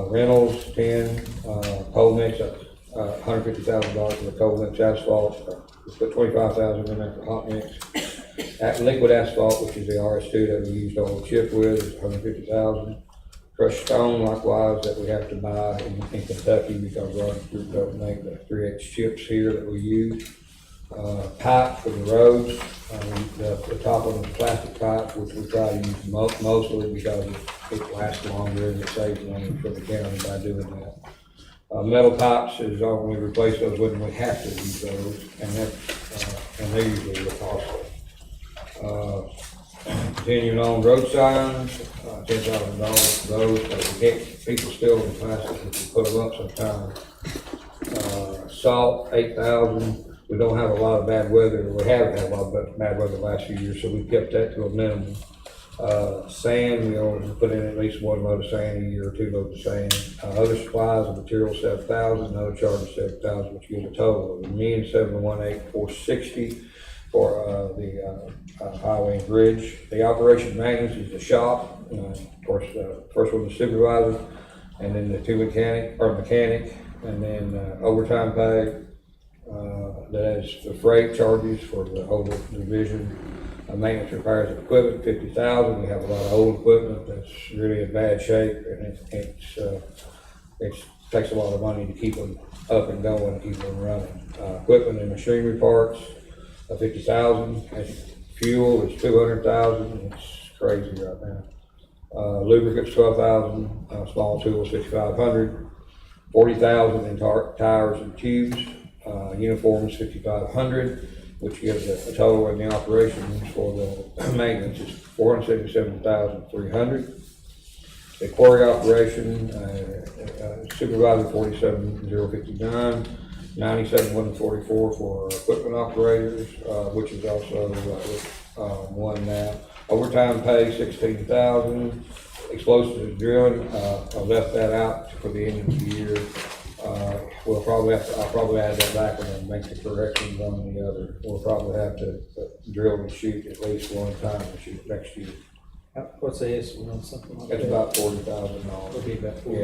rentals 10, coal mix $150,000 for the coal mix asphalt. We put $25,000 in there for hot mix. Liquid asphalt, which is the RS2 that we used all the chip with, is $150,000. Crushed stone, likewise, that we have to buy in Kentucky because our group doesn't make the 3X chips here that we use. Pipe for the roads, the top of the plastic pipe, which we try to use mostly because it lasts longer and it saves money for the county by doing that. Metal pipes is only replace those when we have to use those, and they're usually real costly. Continuing on, road signs, $10,000 for those, but we get people still in plastic if we put them up sometime. Salt, 8,000. We don't have a lot of bad weather. We haven't had a lot of bad weather the last few years, so we kept that to a minimum. Sand, we always put in at least one load of sand a year or 2 loads of sand. Other supplies and materials, 7,000. Other charges, 7,000, which gives a total of $1,718,460 for the highway and bridge. The operation maintenance is the shop. Of course, first one the supervisor, and then the 2 mechanic, and then overtime pay. That is the freight charges for the whole division. Maintenance repairs of equipment, 50,000. We have a lot of old equipment that's really in bad shape, and it takes a lot of money to keep them up and going, keep them running. Equipment and machinery parts, 50,000. Fuel is 200,000. It's crazy right now. Lubricants, 12,000. Small tools, 6,500. 40,000 in tires and tubes. Uniforms, 5,500, which gives a total in the operations for the maintenance is 477,300. The quarry operation, supervisor 47,059, 97,144 for equipment operators, which is also one now. Overtime pay 16,000. Explosives drilling, I left that out for the end of the year. I'll probably add that back and then make the corrections on the other. We'll probably have to drill and shoot at least one time and shoot next year. What's the estimate on something like that? It's about $40,000. It'll be about 40.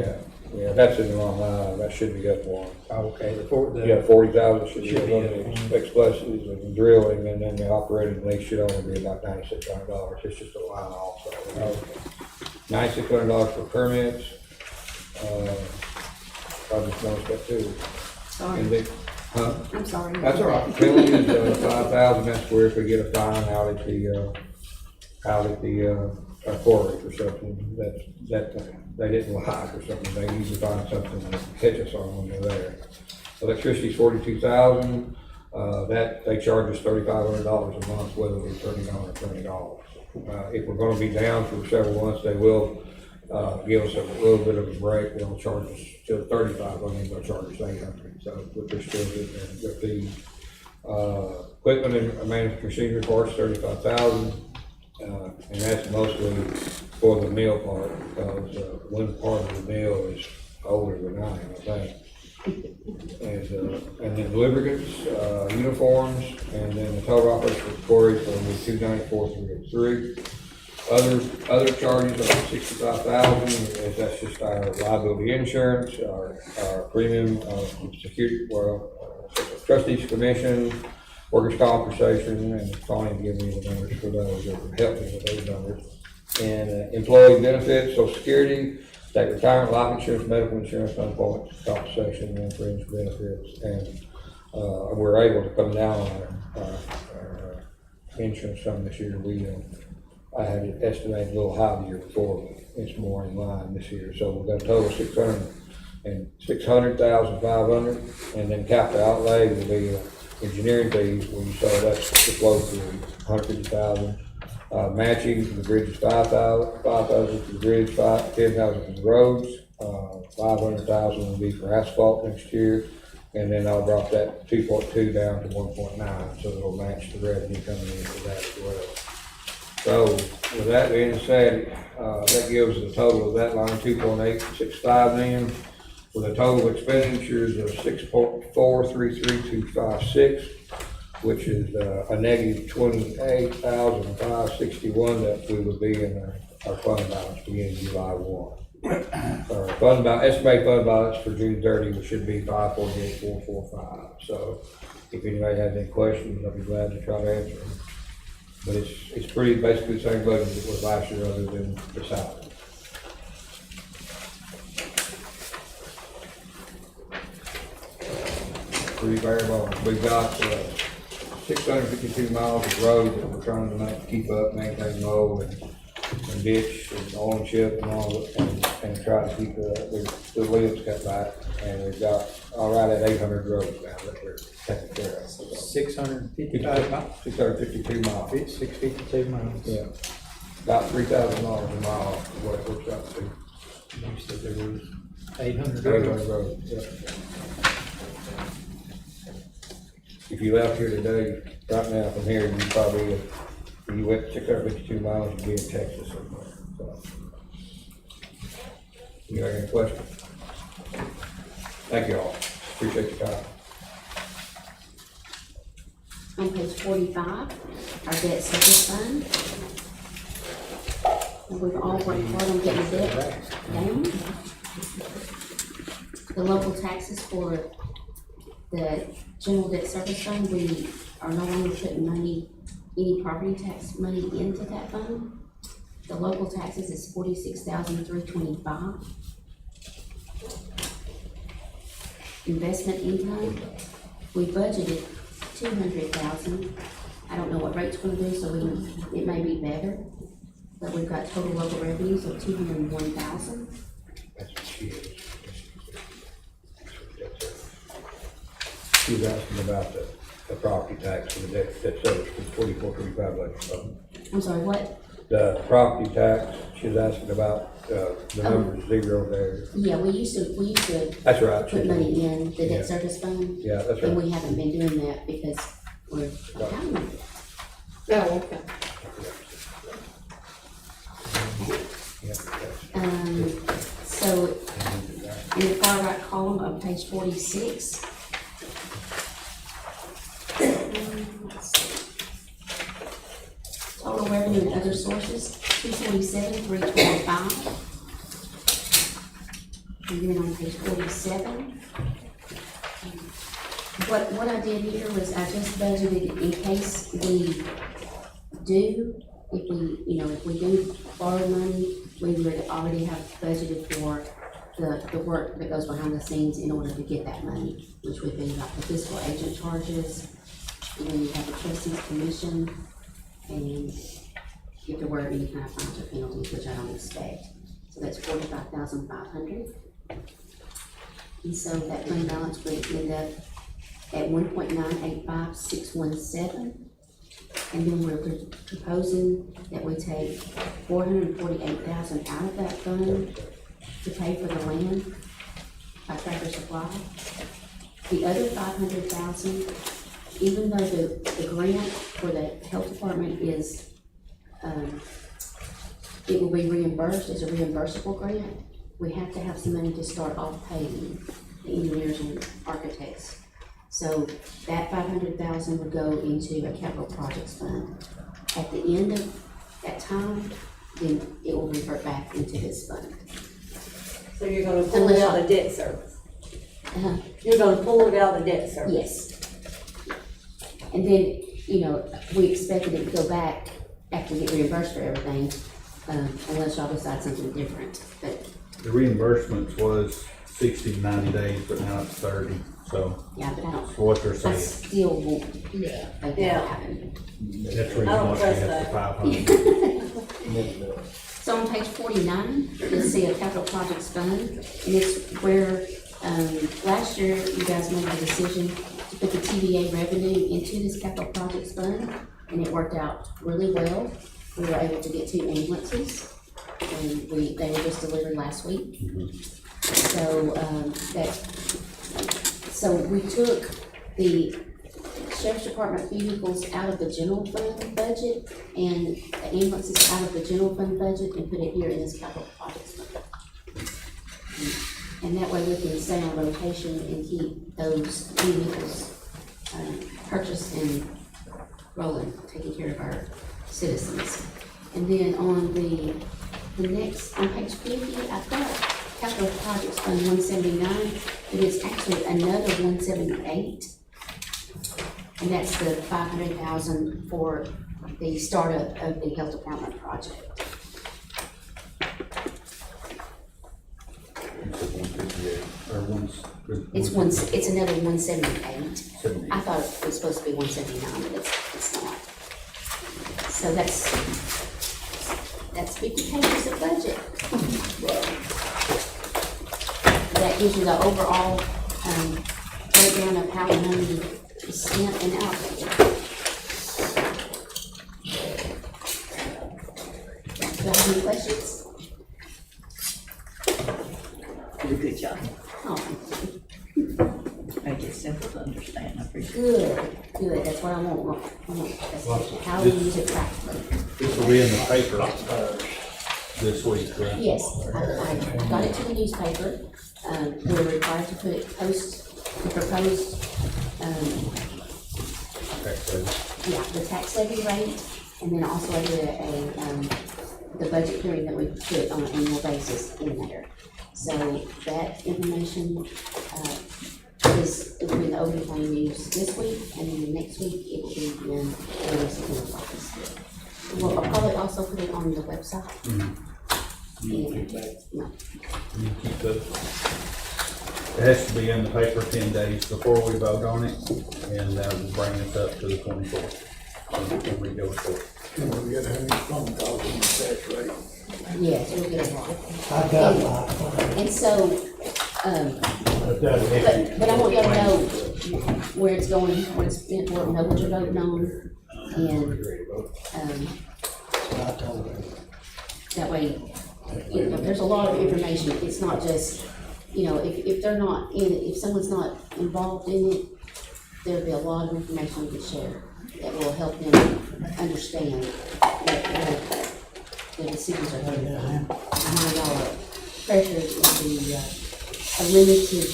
Yeah, that's in the wrong line. That should be up one. Okay, the 40,000 should be should be up on the explosives and drilling, and then the operating lease should only be about $9,600. It's just a line off. So $9,600 for permits. I just noticed that too. Sorry, And I'm sorry. that's all right. Penalty is 5,000. That's where if we get a fine out at the quarry for something that they didn't like or something. They usually find something to catch us on when they're there. Electricity's 42,000. That they charge us $3,500 a month, whether we're turning on or turning off. If we're going to be down for several months, they will give us a little bit of a break. They'll charge us to 35. I mean, they'll charge us 800. So, but they're still getting their fee. Equipment and managed machinery parts, 35,000. And that's mostly for the meal part, because, one part of the meal is older than I am, I think. And then lubricants, uniforms, and then the total operating for quarries will be 294,303. Other charges are 65,000, that's just our liability insurance, our premium, security, trustees commission, workers' compensation, and Connie gave me the numbers for those, or helped me with those numbers. And employee benefits, Social Security, state retirement, life insurance, medical insurance, unemployment compensation, and fringe benefits. And we're able to come down on our insurance some this year. I had it estimated a little high the year before, but it's more in line this year. So we've got a total of 600,500, and then capital outlay will be engineering fees, when you saw that's the flow through, 150,000. Matching for the bridge is 5,000 for the bridge, 10,000 for the roads, 500,000 will be for asphalt next year. And then I'll drop that 2.2 down to 1.9, so it'll match the revenue coming in for that as well. So with that being said, that gives a total of that line 2.865 million, with a total expenditures of 6.433256, which is a negative 28,561 that we would be in our fund balance beginning July 1. Our fund balance, estimated fund balance for June 30, which should be 548,445. So if anybody has any questions, I'll be glad to try to answer them. But it's pretty basically the same budget as it was last year, other than the salary. Pretty bare bones. We've got 652 miles of road that we're trying to keep up, maintain low, and ditch and oil and chip and all, and try to keep the lids cut back. And we've got right at 800 roads now that we're taking care of. So 655 miles. 652 miles. 652 miles. Yeah. About $3,000 a mile is what it works out to. You said there was 800 800 roads. roads, yeah. If you left here today, right now from here, you probably, if you went 652 miles, you'd be in Texas somewhere. So, you got any questions? Thank you all. Appreciate your time. On page 45, our debt service fund. And we've all worked hard on getting the debt down. The local taxes for the general debt service fund, we are no longer putting any property tax money into that fund. The local taxes is $46,325. Investment income, we budgeted $200,000. I don't know what rate's gonna do, so it may be better. But we've got total local revenues of $201,000. That's what she is. She was asking about the property tax for the debt service for 4425 budget. I'm sorry, what? The property tax, she was asking about, the number zero there. Yeah, we used to That's right. put money in the Yeah. debt service fund. Yeah, that's And right. we haven't been doing that because we're accountable. Oh, okay. Yeah, So in the far right column of page 46. Total revenue and other sources, 247,325. And then on page 47. What I did here was I just budgeted in case we do, if we do borrow money, we would already have budgeted for the work that goes behind the scenes in order to get that money, which would be like the fiscal agent charges, and then you have the trustees commission, and if there were any kind of fines or penalties, which I don't expect. So that's 45,500. And so that fund balance would end up at 1.985617. And then we're proposing that we take 448,000 out of that fund to pay for the land by Tractor Supply. The other 500,000, even though the grant for the health department is it will be reimbursed as a reimbursable grant. We have to have some money to start off paying the engineers and architects. So that 500,000 would go into a capital projects fund. At the end of that time, then it will revert back into this fund. So you're gonna pull it out of debt service? Uh-huh. You're gonna pull it out of debt service? Yes. And then, you know, we expected it to go back after we get reimbursed for everything, unless y'all decide something different, but, The reimbursements was 60 to 90 days, but now it's 30, so yeah, but I don't, that's what they're I saying. still won't think Yeah. that'll happen. That's the reason I don't why she trust has that. the 500. So on page 49, you'll see a capital projects fund, and it's where, last year, you guys made the decision to put the TVA revenue into this capital projects fund, and it worked out really well. We were able to get 2 ambulances, and they were just delivered last week. So, so we took the sheriff's department vehicles out of the general fund budget and the ambulances out of the general fund budget and put it here in this capital projects fund. And that way we can stay on rotation and keep those vehicles, purchased and rolling, taking care of our citizens. And then on the next, on page 50, I've got capital projects fund 179, but it's actually another 178. And that's the 500,000 for the startup of the health department project. It's another 178. I thought it was supposed to be 179, but it's not. So that's 50 pages of budget. That gives you the overall, breakdown of how the money is spent and allocated. Do you have any questions? Did a good job. Oh, Make it simple to understand, I appreciate good, that's what I want, that's how we use it practically. This will be in the paper this week, right? Yes, I got it to the newspaper, we're required to the proposed, the tax levy rate, and then also I did the budget hearing that we put on an annual basis in there. So that information, it will be in the Overton County News this week, and then the next week it will be in the Superintendent's office. We'll probably also put it on the website. You keep the- It has to be in the paper 10 days before we vote on it, and that will bring us up to the 24th. When we go for it. We gotta have any phone calls on the tax rate. Yes, we'll get a lot. I got a lot. And so, but I want y'all to know where it's going, where it's spent, know what you're voting on, and, I told her. that way, you know, there's a lot of information, it's not just, you know, if they're not in it, if someone's not involved in it, there'll be a lot of information we can share that will help them understand what the decisions are made. How y'all are pressured into a limited,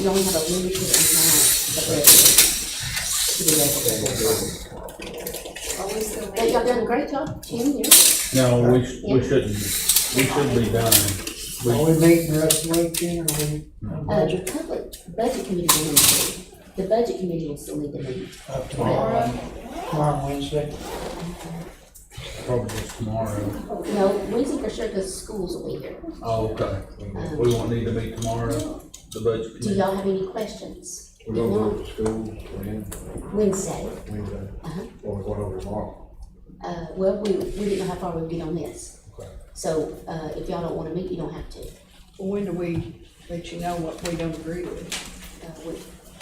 you only have a limited amount of revenue to be able to go. But y'all done a great job, 10 years. No, we should be done. Are we meeting the rest of the week then, or we? The budget committee will meet. The budget committee will still need to meet. Tomorrow, Wednesday. Probably just tomorrow. No, Wednesday for sure, because schools will be here. Oh, okay. We won't need to meet tomorrow, the budget Do committee. y'all have any questions? We're gonna go to school when, Wednesday. Wednesday, Uh-huh. or we going over tomorrow. Well, we didn't know how far we'd get on this. Okay. So, if y'all don't wanna meet, you don't have to. When do we let you know what we don't agree with?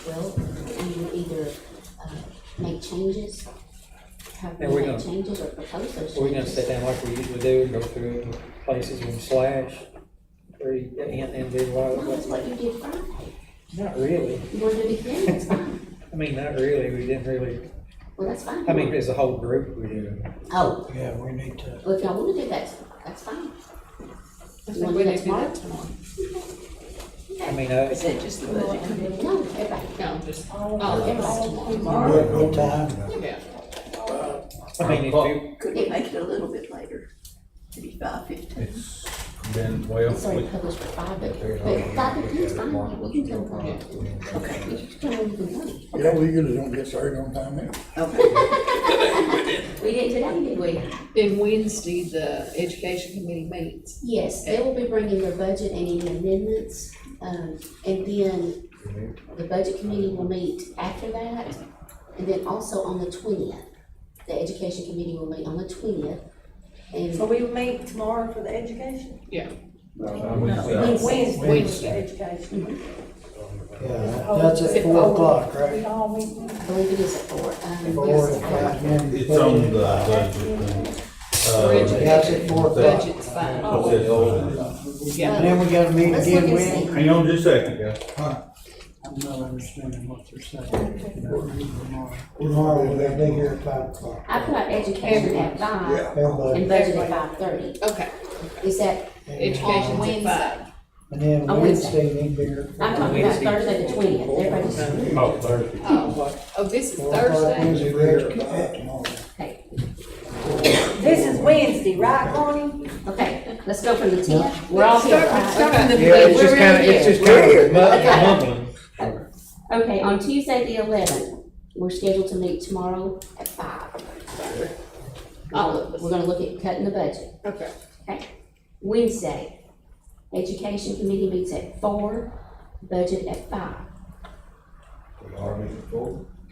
Well, we will either, make changes, have And we're make gonna- changes or propose those We're gonna sit changes. down like we usually do and go through places and slash, or and do Well, that's what, what you did Friday. not really. You wanna do it again, that's fine. I mean, not really, we didn't really Well, that's fine. I mean, as a whole group, we do. Oh, Yeah, we need to, well, if y'all wanna do that, that's fine. I You think wanna we do need that to do that tomorrow? tomorrow. I mean, Is that just the budget committee? No, everybody. No, just, Everybody. tomorrow. what time? Yeah. I mean, if you, Could we make it a little bit later? Maybe 5:15? It's been, well, It's already published for 5, but 5:15 is fine, we can come from it. Okay. You can come when you can come. Yeah, we usually don't get started on time now. Okay. We didn't today, did we? Then Wednesday, the education committee meets. Yes, they will be bringing their budget and any amendments, and then the budget committee will meet after that, and then also on the 20th. The education committee will meet on the 20th, So and we meet tomorrow for the education? Wednesday. Wednesday education. Yeah, that's at 4 o'clock, We right? all meet. I believe it is at 4. 4 Yes, o'clock. it's on the budget thing. That's at 4 o'clock. Budget's fine. And then we gotta meet Let's look again and when? see. Hang on just a second, guys. I'm not understanding what they're saying. Tomorrow, we're gonna be here at 5 o'clock. I put out education at 5 Everybody. and budget at 5:30. Okay, Is that education's at Wednesday? 5. And then On Wednesday, we need to be here. I'm talking about Thursday the 20th, everybody's, Oh, Thursday. Oh, this is 4 o'clock Thursday? Wednesday, we're at tomorrow. okay, This is Wednesday, right, Connie? okay, let's go from the 10th, we're all here, right? Start from the yeah, it's just We're kind of, really it's just good. kind of mumbling. Okay, on Tuesday the 11th, we're scheduled to meet tomorrow at 5. We're gonna look at cutting the budget. Okay. Okay. Wednesday, education committee meets at 4, budget at 5.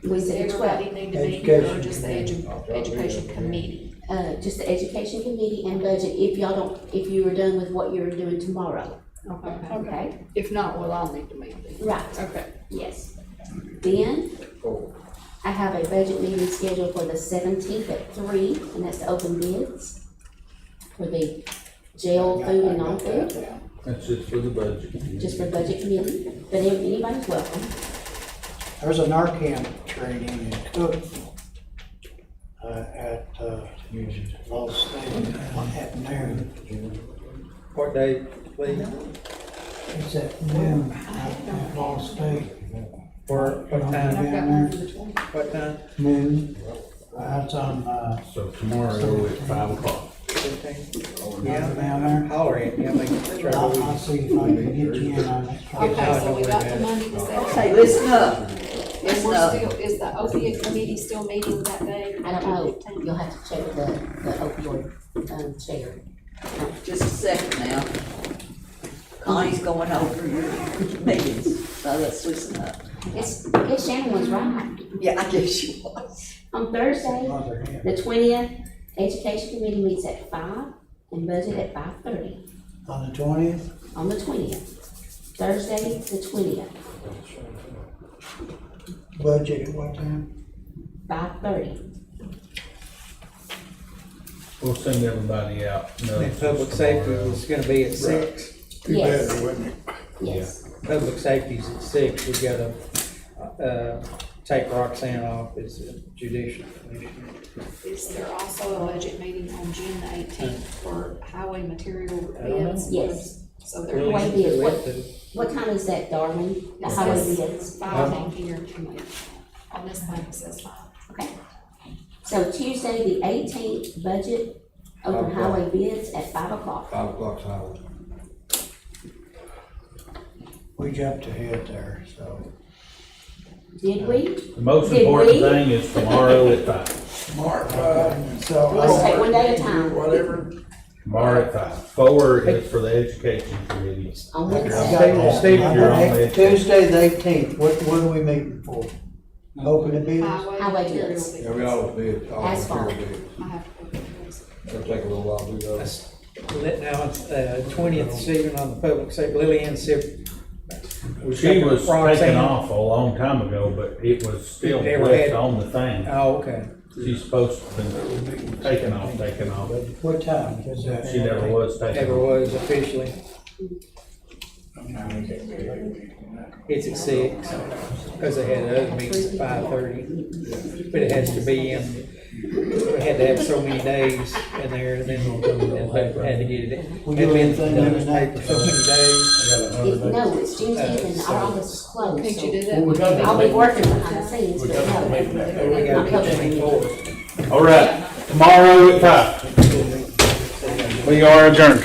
Wednesday the 12th, Everybody need to be here or just the education committee? just the education committee and budget, if you are done with what you're doing tomorrow, Okay. okay? If not, we'll all need to meet then. Right, Okay. yes. Then, I have a budget meeting scheduled for the 17th at 3, and that's to open bids for the jail food and non-food, That's just for the budget. just for budget committee, but anybody's welcome. There's a Narcan training in Cook, at, Lost State. What happened there? What day, please? It's at noon at Lost State. Or what time? Down there, What time? noon. That's on, So tomorrow at 5 o'clock. 15? down Yeah, there. holler at me, I'll make sure. I'll see if I can get you in on it. Okay, so we got the Monday the 17th. Okay, listen up. And Listen we're up. still, is the opiate committee still meeting that day? I don't know, you'll have to check the opioid, chair. Just a second now. Connie's going over your meetings, so let's listen up. Yes, Shannon was right. Yeah, I guess she was. On Thursday, Mother hen. the 20th, education committee meets at 5 and budget at 5:30. On the 20th, On the 20th, Thursday, the 20th, budget at what time? 5:30. We'll send everybody out. And public safety is gonna be at 6. Too Yes. bad, wouldn't it? Yes, Public safety's at 6, we gotta, take Roxanne off as a judicial commissioner. Is there also a budget meeting on June the 18th for highway material bids? yes. So Wait, there, bid, what time is that, Darwin? The highway bids? 5 on here, on this thing it says 5. Okay. So Tuesday, the 18th, budget, open highway bids at 5 o'clock. 5 o'clock's hour. We jumped ahead there, so. Did we? The most Did important we? thing is tomorrow at 5. Mark, So. Let's take one day at a time. whatever. Tomorrow at 5. 4 is for the education committee. On I Wednesday. got that. Steve, you're on it. Tuesday, the 18th, what are we meeting for? Open the bids? Highway material bids. bids. Yeah, we always did, all Asphalt. material bids. I have to put this. It'll take a little while to do those. Let now, 20th, Stephen on the public safety, Lillian said. She was taken off a long time ago, but it was still Never left had- on the thing. Oh, okay. She's supposed to have been taken off. What time? Is that? She never was taken Never off. was officially. It's at 6, because they had other meetings at 5:30. But it has to be in, we had to have so many days in there, and then had to get it, had been done in paper so many days. No, it's Juneteenth and our office is closed, Can't you do so that? I'll be working behind the scenes, but no. We got I'm helping to you. forward. All right, tomorrow at 5. We are adjourned.